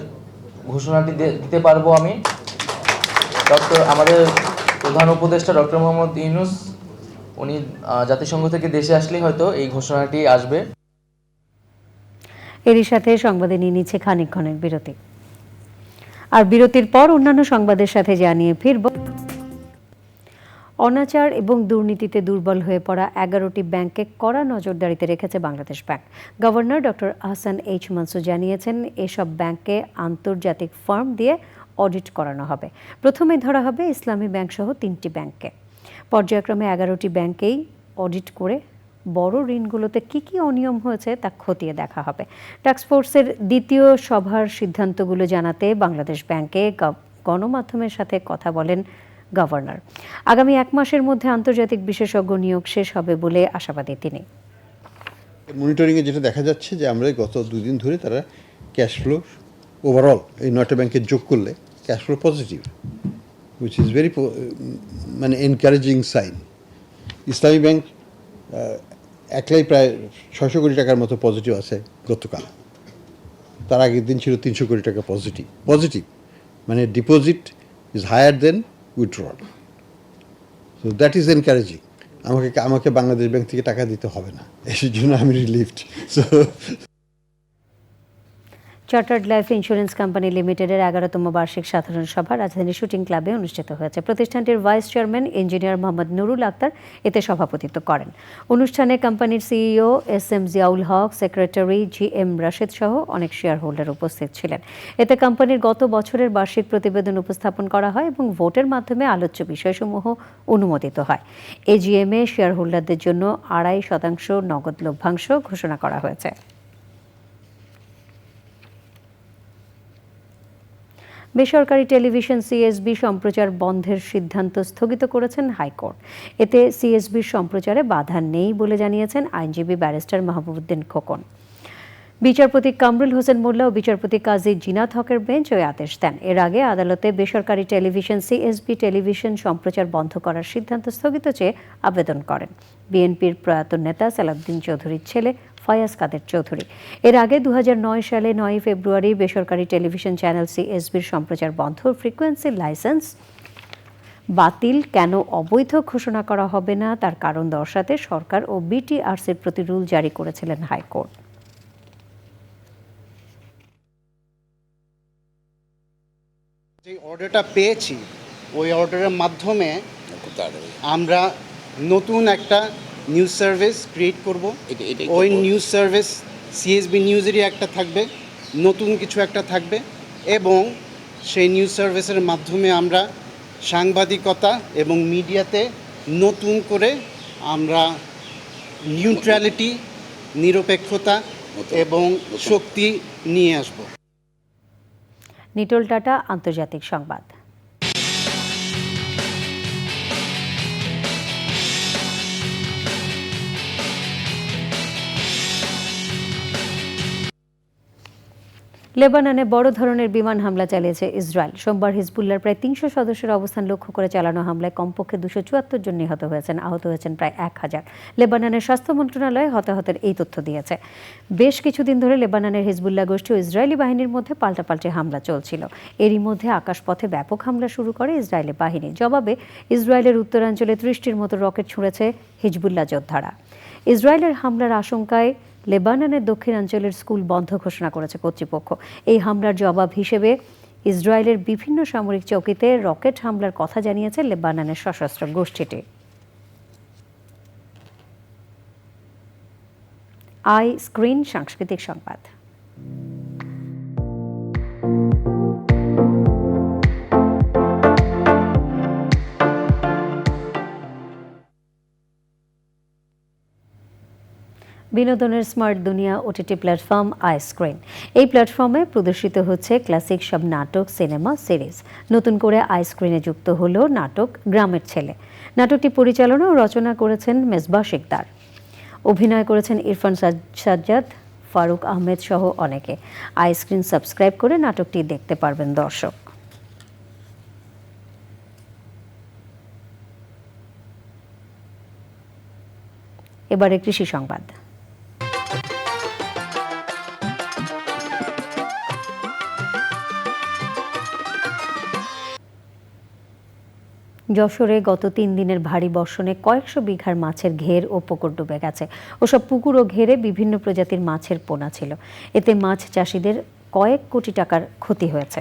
[SPEAKER 6] ঘোষণাটি দিতে পারবো আমি। আমাদের প্রধান উপদেষ্টা ডক্টর মোহাম্মদ ইউনূস উনি জাতিসংঘ থেকে দেশে আসলেই হয়তো এই ঘোষণাটি আসবে।
[SPEAKER 1] এরই সাথে সংবাদে নিয়ে নিচ্ছে খানিকক্ষণের বিরতি, আর বিরতির পর অন্যান্য সংবাদের সাথে জানিয়ে ফিরব। অনাচার এবং দুর্নীতিতে দুর্বল হয়ে পড়া 11টি ব্যাংকে কড়া নজরদারিতে রেখেছে Bangladesh Bank. Governor doctor Ahsan H Mansur জানিয়েছেন, এসব ব্যাংকে আন্তর্জাতিক ফার্ম দিয়ে অডিট করানো হবে। প্রথমে ধরা হবে ইসলামী ব্যাংক সহ 3টি ব্যাংককে। পর্যায়ক্রমে 11টি ব্যাংকেই অডিট করে বড় ঋণগুলোতে কি কি অনিয়ম হয়েছে তা খতিয়ে দেখা হবে। টাস্কফোর্সের দ্বিতীয় সভার সিদ্ধান্তগুলো জানাতে বাংলাদেশ ব্যাংকে গণমাধ্যমের সাথে কথা বলেন গভর্নর। আগামী 1 মাসের মধ্যে আন্তর্জাতিক বিশেষজ্ঞ নিয়োগ শেষ হবে বলে আশাবাদী তিনি।
[SPEAKER 4] মনিটরিংয়ে যেটা দেখা যাচ্ছে যে আমরা গত 2 দিন ধরে তারা ক্যাশ ফ্লো ওভারঅল এই 9টা ব্যাংকে যোগ করলে cash flow positive, which is very মানে এনকারেজিং সাইন। ইসলামী ব্যাংক একলাই প্রায় 600 কোটি টাকার মতো পজিটিভ আছে গতকাল, তার আগের দিন ছিল 300 কোটি টাকা পজিটিভ, মানে deposit is higher than withdrawal, so that is encouraging. আমাকে বাংলাদেশ ব্যাংক থেকে টাকা দিতে হবে না, এই জন্য আমি relieved. So
[SPEAKER 1] chartered life insurance company লিমিটেডের 11তম বার্ষিক সাধারণ সভা রাজধানী শুটিং ক্লাবে অনুষ্ঠিত হয়েছে। প্রতিষ্ঠানটির vice chairman engineer Mohammad Nurul Akter এতে সভাপতিত্ব করেন। অনুষ্ঠানে কোম্পানির CEO SM Ziaul Haque, secretary GM Rashed সহ অনেক শেয়ার হোল্ডার উপস্থিত ছিলেন। এতে কোম্পানির গত বছরের বার্ষিক প্রতিবেদন উপস্থাপন করা হয় এবং ভোটের মাধ্যমে আলোচ্য বিষয়সমূহ অনুমোদিত হয়। AGM-এ শেয়ার হোল্ডারদের জন্য 2.5% নগদ লভ্যাংশ ঘোষণা করা হয়েছে। বেসরকারি টেলিভিশন CSB সম্প্রচার বন্ধের সিদ্ধান্ত স্থগিত করেছেন হাইকোর্ট। এতে CSBর সম্প্রচারে বাধা নেই বলে জানিয়েছেন আইনজীবী ব্যারিস্টার মাহবুবউদ্দিন খোকন। বিচারপতি কামরুল হোসেন মোল্লা ও বিচারপতি কাজী জিনাত হকের বেঞ্চ ওই আদেশ দেন। এর আগে আদালতে বেসরকারি টেলিভিশন CSB টেলিভিশন সম্প্রচার বন্ধ করার সিদ্ধান্ত স্থগিত চেয়ে আবেদন করেন বিএনপির প্রয়াত নেতা সালাউদ্দিন চৌধুরীর ছেলে ফয়াজ কাদের চৌধুরী। এর আগে 2009 সালে 9 ফেব্রুয়ারি বেসরকারি টেলিভিশন চ্যানেল CSBর সম্প্রচার বন্ধ ফ্রিকোয়েন্সি লাইসেন্স বাতিল কেন অবৈধ ঘোষণা করা হবে না তার কারণ দর্শাতে সরকার ও BTRCর প্রতি রুল জারি করেছিলেন হাইকোর্ট।
[SPEAKER 16] যে অর্ডারটা পেয়েছি ওই অর্ডারের মাধ্যমে আমরা নতুন একটা নিউজ সার্ভিস ক্রিয়েট করব। ওই নিউজ সার্ভিস CSB নিউজেরই একটা থাকবে, নতুন কিছু একটা থাকবে, এবং সেই নিউজ সার্ভিসের মাধ্যমে আমরা সাংবাদিকতা এবং মিডিয়াতে নতুন করে আমরা নিউট্রালিটি, নিরপেক্ষতা এবং শক্তি নিয়ে আসব।
[SPEAKER 1] নিটোল টাটা, আন্তর্জাতিক সংবাদ। লেবাননে বড় ধরনের বিমান হামলা চালিয়েছে ইসরায়েল। সোমবার হিজবুল্লাহর প্রায় 300 সদস্যের অবস্থান লক্ষ্য করে চালানো হামলায় কমপক্ষে 274 জন নিহত হয়েছেন, আহত হয়েছেন প্রায় 1000। লেবাননের স্বাস্থ্য মন্ত্রণালয় হতাহতের এই তথ্য দিয়েছে। বেশ কিছুদিন ধরে লেবাননের হিজবুল্লাহ গোষ্ঠী ও ইসরায়েলি বাহিনীর মধ্যে পাল্টাপাল্টি হামলা চলছিল। এরই মধ্যে আকাশপথে ব্যাপক হামলা শুরু করে ইসরায়েলি বাহিনী। জবাবে ইসরায়েলের উত্তরাঞ্চলে 30টির মতো রকেট ছুঁড়েছে হিজবুল্লাহ যোদ্ধারা। ইসরায়েলের হামলার আশঙ্কায় লেবাননের দক্ষিণাঞ্চলের স্কুল বন্ধ ঘোষণা করেছে কর্তৃপক্ষ। এই হামলার জবাব হিসেবে ইসরায়েলের বিভিন্ন সামরিক চৌকিতে রকেট হামলার কথা জানিয়েছে লেবাননের সশস্ত্র গোষ্ঠীটি। আই স্ক্রিন সাংস্কৃতিক সংবাদ। বিনোদনের স্মার্ট দুনিয়া OTT প্ল্যাটফর্ম আই স্ক্রিন। এই প্ল্যাটফর্মে প্রদর্শিত হচ্ছে ক্লাসিক সব নাটক, সিনেমা, সিরিজ। নতুন করে আই স্ক্রিনে যুক্ত হলো নাটক গ্রামের ছেলে। নাটকটি পরিচালনা ও রচনা করেছেন মেজবা শিকদার। অভিনয় করেছেন ইরফান সাজ্জাদ, ফারুক আহমেদ সহ অনেকে। আই স্ক্রিন সাবস্ক্রাইব করে নাটকটি দেখতে পারবেন দর্শক। এবারে কৃষি সংবাদ। যশোরে গত 3 দিনের ভারী বর্ষণে কয়েকশো বিঘার মাছের ঘের ও পুকুর ডুবে গেছে। ওসব পুকুর ও ঘেরে বিভিন্ন প্রজাতির মাছের পোনা ছিল। এতে মাছ চাষিদের কয়েক কোটি টাকার ক্ষতি হয়েছে।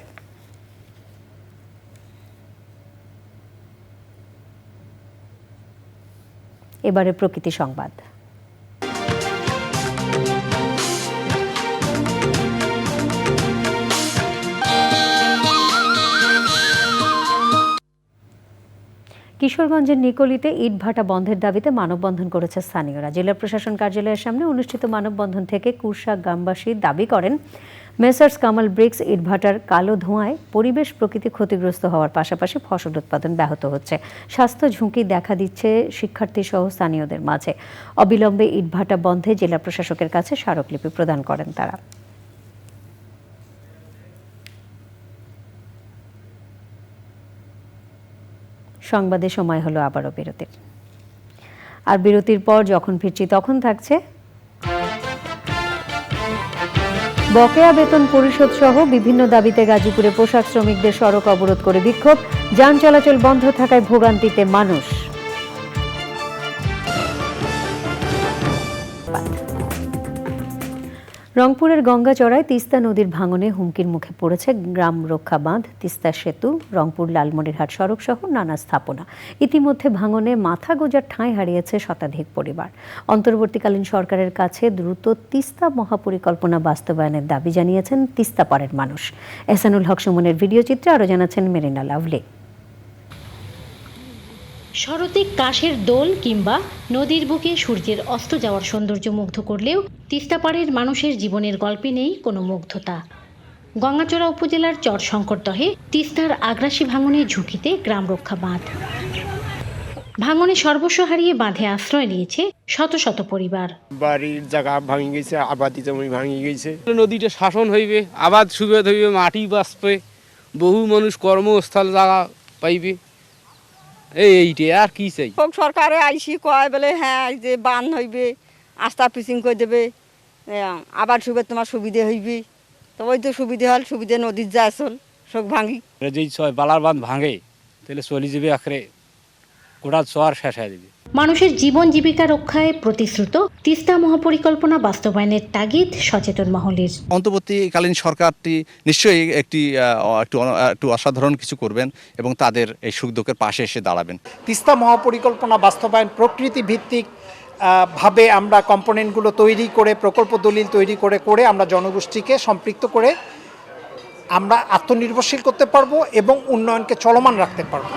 [SPEAKER 1] এবারে প্রকৃতি সংবাদ। কিশোরগঞ্জের নিকলিতে ইটভাটা বন্ধের দাবিতে মানববন্ধন করেছে স্থানীয়রা। জেলা প্রশাসন কার্যালয়ের সামনে অনুষ্ঠিত মানববন্ধন থেকে কুরসা গ্রামবাসী দাবি করেন, মেসার্স কামাল ব্রিক্স ইটভাটার কালো ধোঁয়ায় পরিবেশ প্রকৃতি ক্ষতিগ্রস্ত হওয়ার পাশাপাশি ফসল উৎপাদন ব্যাহত হচ্ছে। স্বাস্থ্য ঝুঁকি দেখা দিচ্ছে শিক্ষার্থী সহ স্থানীয়দের মাঝে। অবিলম্বে ইটভাটা বন্ধে জেলা প্রশাসকের কাছে স্মারকলিপি প্রদান করেন তারা। সংবাদে সময় হলো আবারও বিরতির। আর বিরতির পর যখন ফিরছি তখন থাকছে বকেয়া বেতন পরিশোধ সহ বিভিন্ন দাবিতে গাজীপুরে পোশাক শ্রমিকদের সড়ক অবরোধ করে বিক্ষোভ। যান চলাচল বন্ধ থাকায় ভোগান্তিতে মানুষ। রংপুরের গঙ্গাচড়ায় তিস্তা নদীর ভাঙনে হুমকির মুখে পড়েছে গ্রাম রক্ষা বাঁধ, তিস্তা সেতু, রংপুর লালমনিরহাট সড়ক সহ নানা স্থাপনা। ইতিমধ্যে ভাঙনে মাথা গোঁজার ঠাঁই হারিয়েছে শতাধিক পরিবার। অন্তর্বর্তীকালীন সরকারের কাছে দ্রুত তিস্তা মহাপরিকল্পনা বাস্তবায়নের দাবি জানিয়েছেন তিস্তা পাড়ের মানুষ। এহসানুল হক সুমনের ভিডিও চিত্রে আরও জানাচ্ছেন মেরিনা লাভলি।
[SPEAKER 7] শরতে কাশের দোল কিংবা নদীর বুকে সূর্যের অস্ত যাওয়ার সৌন্দর্য মুগ্ধ করলেও তিস্তাপাড়ের মানুষের জীবনের গল্পে নেই কোনো মুগ্ধতা। গঙ্গাচড়া উপজেলার চরশঙ্করদহে তিস্তার আগ্রাসী ভাঙনে ঝুঁকিতে গ্রাম রক্ষা বাঁধ। ভাঙনে সর্বস্ব হারিয়ে বাঁধে আশ্রয় নিয়েছে শত শত পরিবার।
[SPEAKER 9] বাড়ির জায়গা ভাঙি গেছে, আবাদি জমি ভাঙি গেছে। নদীটা শাসন হইবে, আবাদ সুবিধা হইবে, মাটি বাঁচবে, বহু মানুষ কর্মস্থল জায়গা পাইবে। এইটা আর কি চাই?
[SPEAKER 11] সরকারে আইসি কয় বলে হ্যাঁ যে বান হইবে, আস্থা পিচিং করে দেবে, আবার সুবিধা তোমার সুবিধে হইবে। তো ওই তো সুবিধে হল, সুবিধে নদীর যা চল সব ভাঙি।
[SPEAKER 9] যদি বালার বাঁধ ভাঙে তাহলে চলে যাবে আখরে গোটা চর শেষ হয়ে যাবে।
[SPEAKER 7] মানুষের জীবন জীবিকা রক্ষায় প্রতিশ্রুত তিস্তা মহাপরিকল্পনা বাস্তবায়নের তাগিদ সচেতন মহলের।
[SPEAKER 12] অন্তর্বর্তীকালীন সরকারটি নিশ্চয়ই একটু অসাধারণ কিছু করবেন এবং তাদের এই সুখ দুঃখের পাশে এসে দাঁড়াবেন।
[SPEAKER 25] তিস্তা মহাপরিকল্পনা বাস্তবায়ন প্রকৃতি ভিত্তিক ভাবে আমরা কম্পোনেন্টগুলো তৈরি করে, প্রকল্প দলিল তৈরি করে আমরা জনগোষ্ঠীকে সম্পৃক্ত করে আমরা আত্মনির্ভরশীল করতে পারবো এবং উন্নয়নকে চলমান রাখতে পারবো।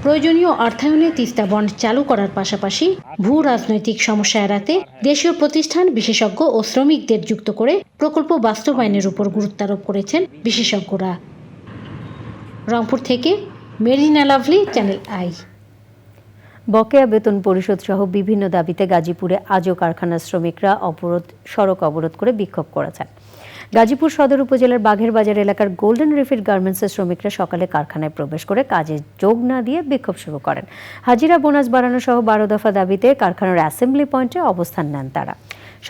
[SPEAKER 7] প্রয়োজনীয় অর্থায়নে তিস্তা বন্ড চালু করার পাশাপাশি ভূ রাজনৈতিক সমস্যা এড়াতে দেশীয় প্রতিষ্ঠান, বিশেষজ্ঞ ও শ্রমিকদের যুক্ত করে প্রকল্প বাস্তবায়নের উপর গুরুত্বারোপ করেছেন বিশেষজ্ঞরা। রংপুর থেকে মেরিনা লাভলি, চ্যানেল আই।
[SPEAKER 1] বকেয়া বেতন পরিশোধ সহ বিভিন্ন দাবিতে গাজীপুরে আজও কারখানার শ্রমিকরা সড়ক অবরোধ করে বিক্ষোভ করেছেন। গাজীপুর সদর উপজেলার বাঘের বাজার এলাকার গোল্ডেন রিফিট গার্মেন্টসের শ্রমিকরা সকালে কারখানায় প্রবেশ করে কাজে যোগ না দিয়ে বিক্ষোভ শুরু করেন। হাজিরা বোনাস বাড়ানো সহ 12 দফা দাবিতে কারখানার অ্যাসেম্বলি পয়েন্টে অবস্থান নেন তারা।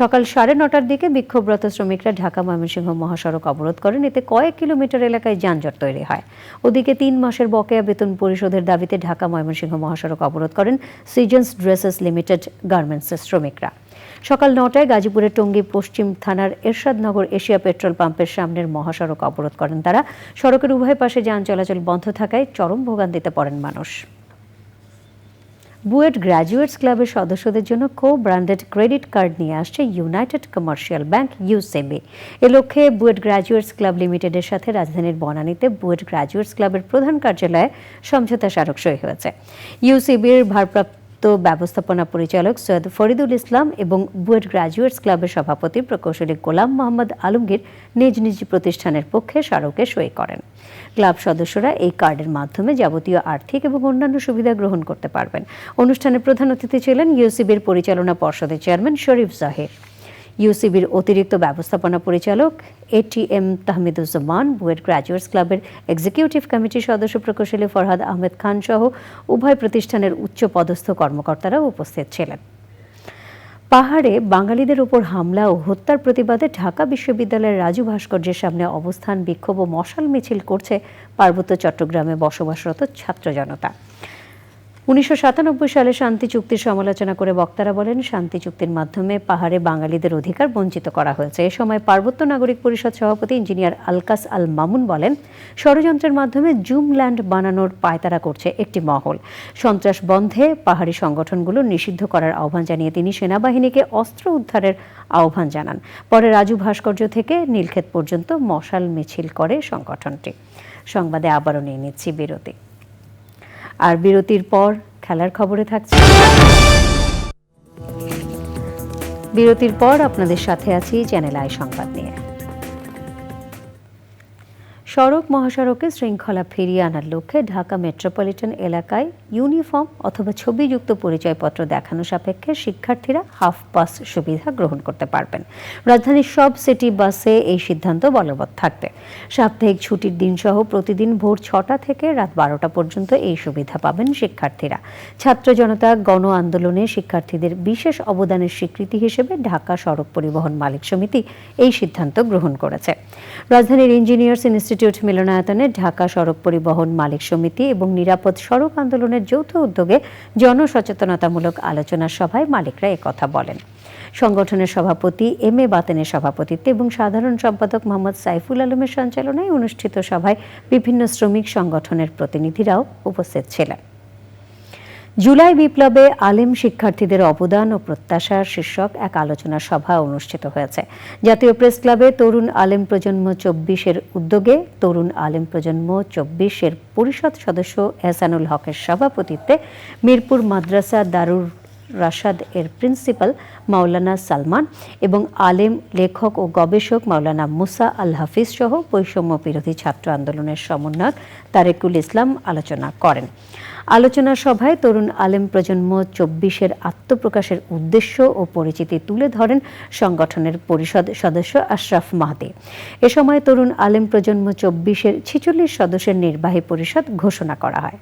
[SPEAKER 1] সকাল 9:30টার দিকে বিক্ষোভরত শ্রমিকরা ঢাকা ময়মনসিংহ মহাসড়ক অবরোধ করেন। এতে কয়েক কিলোমিটার এলাকায় যানজট তৈরি হয়। ওদিকে 3 মাসের বকেয়া বেতন পরিশোধের দাবিতে ঢাকা ময়মনসিংহ মহাসড়ক অবরোধ করেন সিজন্স ড্রেসেস লিমিটেড গার্মেন্টসের শ্রমিকরা। সকাল 9টায় গাজীপুরের টঙ্গী পশ্চিম থানার এরশাদনগর এশিয়া পেট্রোল পাম্পের সামনের মহাসড়ক অবরোধ করেন তারা। সড়কের উভয় পাশে যান চলাচল বন্ধ থাকায় চরম ভোগান্তিতে পড়েন মানুষ। বুয়েট গ্র্যাজুয়েটস ক্লাবের সদস্যদের জন্য ব্র্যান্ডেড ক্রেডিট কার্ড নিয়ে আসছে ইউনাইটেড কমার্শিয়াল ব্যাংক ইউসিবি। এ লক্ষ্যে বুয়েট গ্র্যাজুয়েটস ক্লাব লিমিটেডের সাথে রাজধানীর বনানীতে বুয়েট গ্র্যাজুয়েটস ক্লাবের প্রধান কার্যালয়ে সমঝোতা স্মারক সই হয়েছে। ইউসিবির ভারপ্রাপ্ত ব্যবস্থাপনা পরিচালক সৈয়দ ফরিদুল ইসলাম এবং বুয়েট গ্র্যাজুয়েটস ক্লাবের সভাপতি প্রকৌশলী গোলাম মোহাম্মদ আলমগীর নিজ নিজ প্রতিষ্ঠানের পক্ষে স্মারকে সই করেন। ক্লাব সদস্যরা এই কার্ডের মাধ্যমে যাবতীয় আর্থিক এবং অন্যান্য সুবিধা গ্রহণ করতে পারবেন। অনুষ্ঠানে প্রধান অতিথি ছিলেন ইউসিবির পরিচালনা পর্ষদের চেয়ারম্যান শরীফ জাহির, ইউসিবির অতিরিক্ত ব্যবস্থাপনা পরিচালক এটিএম তাহমিদুজ্জামান, বুয়েট গ্র্যাজুয়েটস ক্লাবের এক্সিকিউটিভ কমিটির সদস্য প্রকৌশলী ফরহাদ আহমেদ খান সহ উভয় প্রতিষ্ঠানের উচ্চ পদস্থ কর্মকর্তারা উপস্থিত ছিলেন। পাহাড়ে বাঙালিদের উপর হামলা ও হত্যার প্রতিবাদে ঢাকা বিশ্ববিদ্যালয়ের রাজু ভাস্কর্যের সামনে অবস্থান, বিক্ষোভ ও মশাল মিছিল করছে পার্বত্য চট্টগ্রামে বসবাসরত ছাত্র জনতা। 1997 সালে শান্তি চুক্তির সমালোচনা করে বক্তারা বলেন, শান্তি চুক্তির মাধ্যমে পাহাড়ে বাঙালিদের অধিকার বঞ্চিত করা হয়েছে। এ সময় পার্বত্য নাগরিক পরিষদ সভাপতি ইঞ্জিনিয়ার আলকাস আল মামুন বলেন, ষড়যন্ত্রের মাধ্যমে জুম ল্যান্ড বানানোর পায়তারা করছে একটি মহল। সন্ত্রাস বন্ধে পাহাড়ি সংগঠনগুলো নিষিদ্ধ করার আহ্বান জানিয়ে তিনি সেনাবাহিনীকে অস্ত্র উদ্ধারের আহ্বান জানান। পরে রাজু ভাস্কর্য থেকে নীলক্ষেত পর্যন্ত মশাল মিছিল করে সংগঠনটি। সংবাদে আবারও নিয়ে নিচ্ছি বিরতি। আর বিরতির পর খেলার খবরে থাকছে। বিরতির পর আপনাদের সাথে আছি চ্যানেল আই সংবাদ নিয়ে। সড়ক মহাসড়কে শৃঙ্খলা ফিরিয়ে আনার লক্ষ্যে ঢাকা মেট্রোপলিটন এলাকায় ইউনিফর্ম অথবা ছবিযুক্ত পরিচয়পত্র দেখানো সাপেক্ষে শিক্ষার্থীরা হাফ পাস সুবিধা গ্রহণ করতে পারবেন। রাজধানীর সব সিটি বাসে এই সিদ্ধান্ত বলবৎ থাকবে। সাপ্তাহিক ছুটির দিন সহ প্রতিদিন ভোর 6টা থেকে রাত 12টা পর্যন্ত এই সুবিধা পাবেন শিক্ষার্থীরা। ছাত্র জনতা গণ আন্দোলনে শিক্ষার্থীদের বিশেষ অবদানের স্বীকৃতি হিসেবে ঢাকা সড়ক পরিবহন মালিক সমিতি এই সিদ্ধান্ত গ্রহণ করেছে। রাজধানীর ইঞ্জিনিয়ার্স ইনস্টিটিউট মিলনায়তনে ঢাকা সড়ক পরিবহন মালিক সমিতি এবং নিরাপদ সড়ক আন্দোলনের যৌথ উদ্যোগে জনসচেতনতামূলক আলোচনা সভায় মালিকরা একথা বলেন। সংগঠনের সভাপতি এম এ বাতেনের সভাপতিত্বে এবং সাধারণ সম্পাদক মোহাম্মদ সাইফুল আলমের সঞ্চালনায় অনুষ্ঠিত সভায় বিভিন্ন শ্রমিক সংগঠনের প্রতিনিধিরাও উপস্থিত ছিলেন। জুলাই বিপ্লবে আলেম শিক্ষার্থীদের অবদান ও প্রত্যাশার শীর্ষক এক আলোচনা সভা অনুষ্ঠিত হয়েছে। জাতীয় প্রেস ক্লাবে তরুণ আলেম প্রজন্ম 24-এর উদ্যোগে তরুণ আলেম প্রজন্ম 24-এর পরিষদ সদস্য এহসানুল হকের সভাপতিত্বে মিরপুর মাদ্রাসা দারুর রাশাদ এর প্রিন্সিপাল মাওলানা সালমান এবং আলেম লেখক ও গবেষক মাওলানা মুসা আল হাফিজ সহ বৈষম্য বিরোধী ছাত্র আন্দোলনের সমন্বয়ক তারেকুল ইসলাম আলোচনা করেন। আলোচনা সভায় তরুণ আলেম প্রজন্ম 24-এর আত্মপ্রকাশের উদ্দেশ্য ও পরিচিতি তুলে ধরেন সংগঠনের পরিষদ সদস্য আশরাফ মাহদি। এ সময় তরুণ আলেম প্রজন্ম 24-এর 46 সদস্যের নির্বাহী পরিষদ ঘোষণা করা হয়।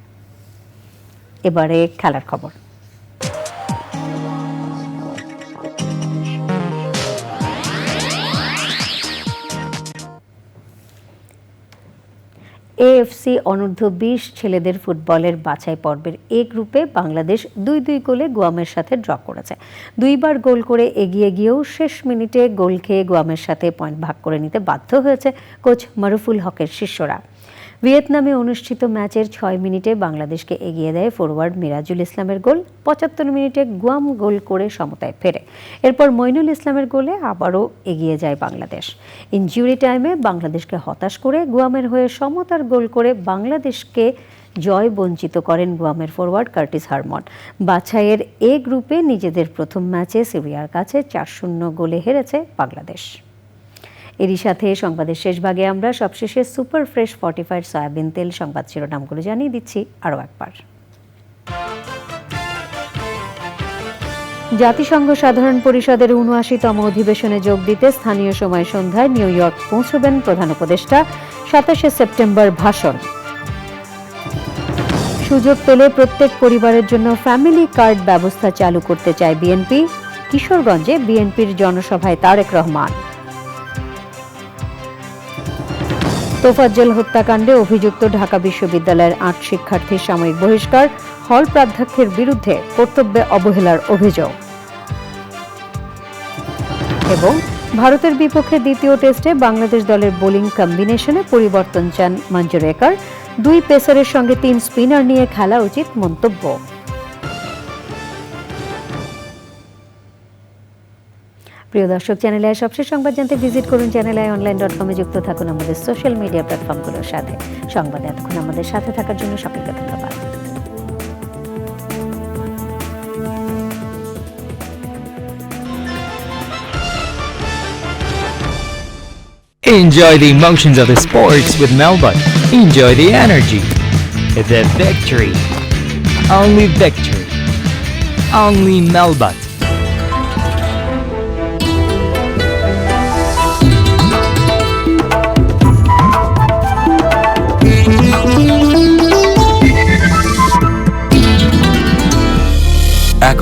[SPEAKER 1] এবারে খেলার খবর। এএফসি অনূর্ধ্ব 20 ছেলেদের ফুটবলের বাছাই পর্বের এ গ্রুপে বাংলাদেশ 2-2 গোলে গুয়ামের সাথে ড্র করেছে। দুইবার গোল করে এগিয়ে গিয়েও শেষ মিনিটে গোল খেয়ে গুয়ামের সাথে পয়েন্ট ভাগ করে নিতে বাধ্য হয়েছে কোচ মারুফুল হকের শিষ্যরা। ভিয়েতনামে অনুষ্ঠিত ম্যাচের 6 মিনিটে বাংলাদেশকে এগিয়ে দেয় ফরওয়ার্ড মিরাজুল ইসলামের গোল। 75 মিনিটে গুয়াম গোল করে সমতায় ফেরে। এরপর মইনুল ইসলামের গোলে আবারও এগিয়ে যায় বাংলাদেশ। ইনজুরি টাইমে বাংলাদেশকে হতাশ করে গুয়ামের হয়ে সমতার গোল করে বাংলাদেশকে জয় বঞ্চিত করেন গুয়ামের ফরওয়ার্ড কার্টিস হারমন। বাছাইয়ের এ গ্রুপে নিজেদের প্রথম ম্যাচে সিরিয়ার কাছে 4-0 গোলে হেরেছে বাংলাদেশ। এরই সাথে সংবাদের শেষ ভাগে আমরা সবশেষে সুপার ফ্রেশ ফর্টিফাইড সয়াবিন তেল সংবাদ শিরোনামগুলো জানিয়ে দিচ্ছি আরও একবার। জাতিসংঘ সাধারণ পরিষদের ৭৯তম অধিবেশনে যোগ দিতে স্থানীয় সময় সন্ধ্যায় নিউ ইয়র্ক পৌঁছবেন প্রধান উপদেষ্টা। ২৭শে সেপ্টেম্বর ভাষণ। সুযোগ পেলে প্রত্যেক পরিবারের জন্য ফ্যামিলি কার্ড ব্যবস্থা চালু করতে চায় বিএনপি। কিশোরগঞ্জে বিএনপির জনসভায় তারেক রহমান। তোফাজ্জল হত্যাকাণ্ডে অভিযুক্ত ঢাকা বিশ্ববিদ্যালয়ের ৮ শিক্ষার্থীর সাময়িক বহিষ্কার। হল প্রাধ্যক্ষের বিরুদ্ধে কর্তব্যে অবহেলার অভিযোগ। এবং ভারতের বিপক্ষে দ্বিতীয় টেস্টে বাংলাদেশ দলের বোলিং কম্বিনেশনে পরিবর্তন চান মঞ্জুরেকার। 2 পেসারের সঙ্গে 3 স্পিনার নিয়ে খেলা উচিত মন্তব্য। প্রিয় দর্শক, চ্যানেল আই সবশেষ সংবাদ জানতে ভিজিট করুন channelionline.com-এ। যুক্ত থাকুন আমাদের সোশ্যাল মিডিয়া প্ল্যাটফর্মগুলোর সাথে। সংবাদে এতক্ষণ আমাদের সাথে থাকার জন্য সকলকে ধন্যবাদ।
[SPEAKER 10] Enjoy the emotions of the sports with Melbot. Enjoy the energy. The victory. Only victory. Only Melbot.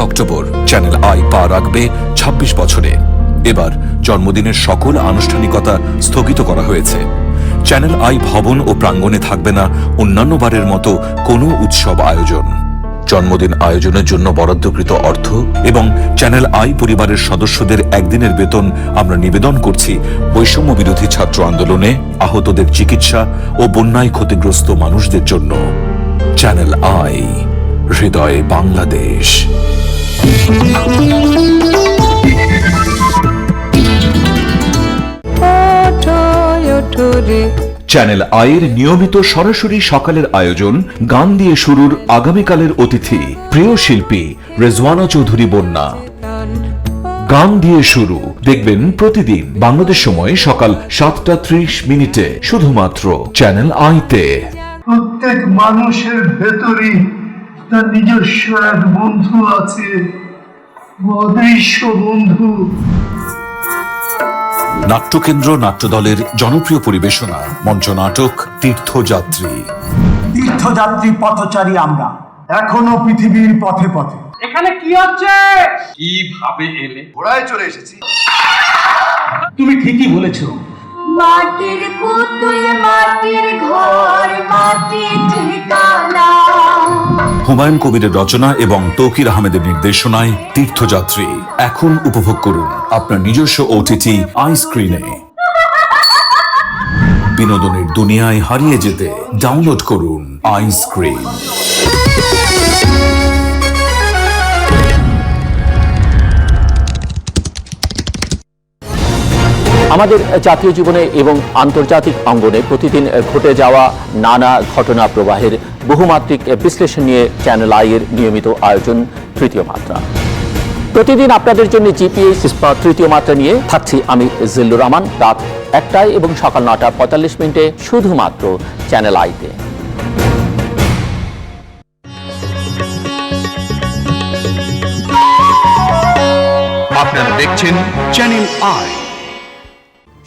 [SPEAKER 13] October channel I পা রাখবে ২৬ বছরে। এবার জন্মদিনের সকল আনুষ্ঠানিকতা স্থগিত করা হয়েছে। চ্যানেল আই ভবন ও প্রাঙ্গণে থাকবে না অন্যান্য বারের মতো কোনো উৎসব আয়োজন। জন্মদিন আয়োজনের জন্য বরাদ্দকৃত অর্থ এবং চ্যানেল আই পরিবারের সদস্যদের একদিনের বেতন আমরা নিবেদন করছি বৈষম্য বিরোধী ছাত্র আন্দোলনে আহতদের চিকিৎসা ও বন্যায় ক্ষতিগ্রস্ত মানুষদের জন্য। চ্যানেল আই, হৃদয়ে বাংলাদেশ। চ্যানেল আইয়ের নিয়মিত সরাসরি সকালের আয়োজন গান দিয়ে শুরুর আগামীকালের অতিথি প্রিয় শিল্পী রেজওয়ানা চৌধুরী বন্যা। গান দিয়ে শুরু দেখবেন প্রতিদিন বাংলাদেশ সময় সকাল 7:30 শুধুমাত্র চ্যানেল আইতে।
[SPEAKER 8] প্রত্যেক মানুষের ভেতরেই তার নিজস্ব এক বন্ধু আছে, অদৃশ্য বন্ধু।
[SPEAKER 13] নাট্যকেন্দ্র নাট্যদলের জনপ্রিয় পরিবেশনা মঞ্চ নাটক তীর্থযাত্রী।
[SPEAKER 8] তীর্থযাত্রী পথচারী আমরা, এখনো পৃথিবীর পথে পথে।
[SPEAKER 14] এখানে কি হচ্ছে?
[SPEAKER 8] কিভাবে এলে? ঘোড়ায় চলে এসেছি। তুমি ঠিকই বলেছো।
[SPEAKER 14] মাটির পুতুল, মাটির ঘর, মাটির ঠিকানা।
[SPEAKER 13] হুমায়ুন কবিরের রচনা এবং তৌকির আহমেদের নির্দেশনায় তীর্থযাত্রী এখন উপভোগ করুন আপনার নিজস্ব ওটিটি আই স্ক্রিনে। বিনোদনের দুনিয়ায় হারিয়ে যেতে ডাউনলোড করুন আই স্ক্রিন।
[SPEAKER 15] আমাদের জাতীয় জীবনে এবং আন্তর্জাতিক অঙ্গনে প্রতিদিন ঘটে যাওয়া নানা ঘটনা প্রবাহের বহুমাত্রিক বিশ্লেষণ নিয়ে চ্যানেল আইয়ের নিয়মিত আয়োজন তৃতীয় মাত্রা। প্রতিদিন আপনাদের জন্য জিপিএস তৃতীয় মাত্রা নিয়ে থাকছি আমি জিল্লুর রহমান, রাত 1টায় এবং সকাল 9:45 শুধুমাত্র চ্যানেল আইতে।
[SPEAKER 13] আপনারা দেখছেন চ্যানেল আই।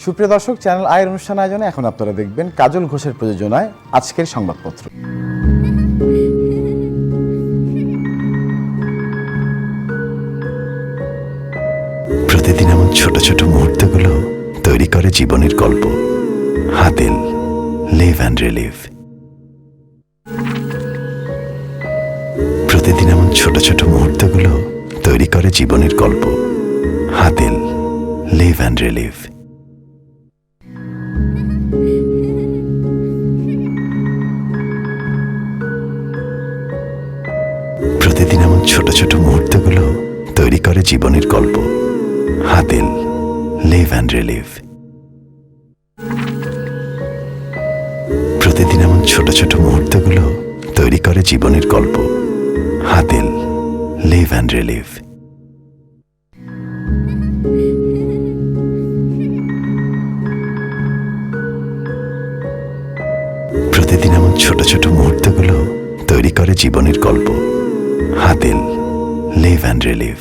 [SPEAKER 17] সুপ্রিয় দর্শক, চ্যানেল আয়ের অনুষ্ঠান আয়োজনে এখন আপনারা দেখবেন কাজল ঘোষের প্রযোজনায় আজকের সংবাদপত্র।
[SPEAKER 19] প্রতিদিন এমন ছোট ছোট মুহূর্তগুলো তৈরি করে জীবনের গল্প। Hatil, live and relive. প্রতিদিন এমন ছোট ছোট মুহূর্তগুলো তৈরি করে জীবনের গল্প। Hatil, live and relive. প্রতিদিন এমন ছোট ছোট মুহূর্তগুলো তৈরি করে জীবনের গল্প। Hatil, live and relive. প্রতিদিন এমন ছোট ছোট মুহূর্তগুলো তৈরি করে জীবনের গল্প। Hatil, live and relive. প্রতিদিন এমন ছোট ছোট মুহূর্তগুলো তৈরি করে জীবনের গল্প। Hatil, live and relieve.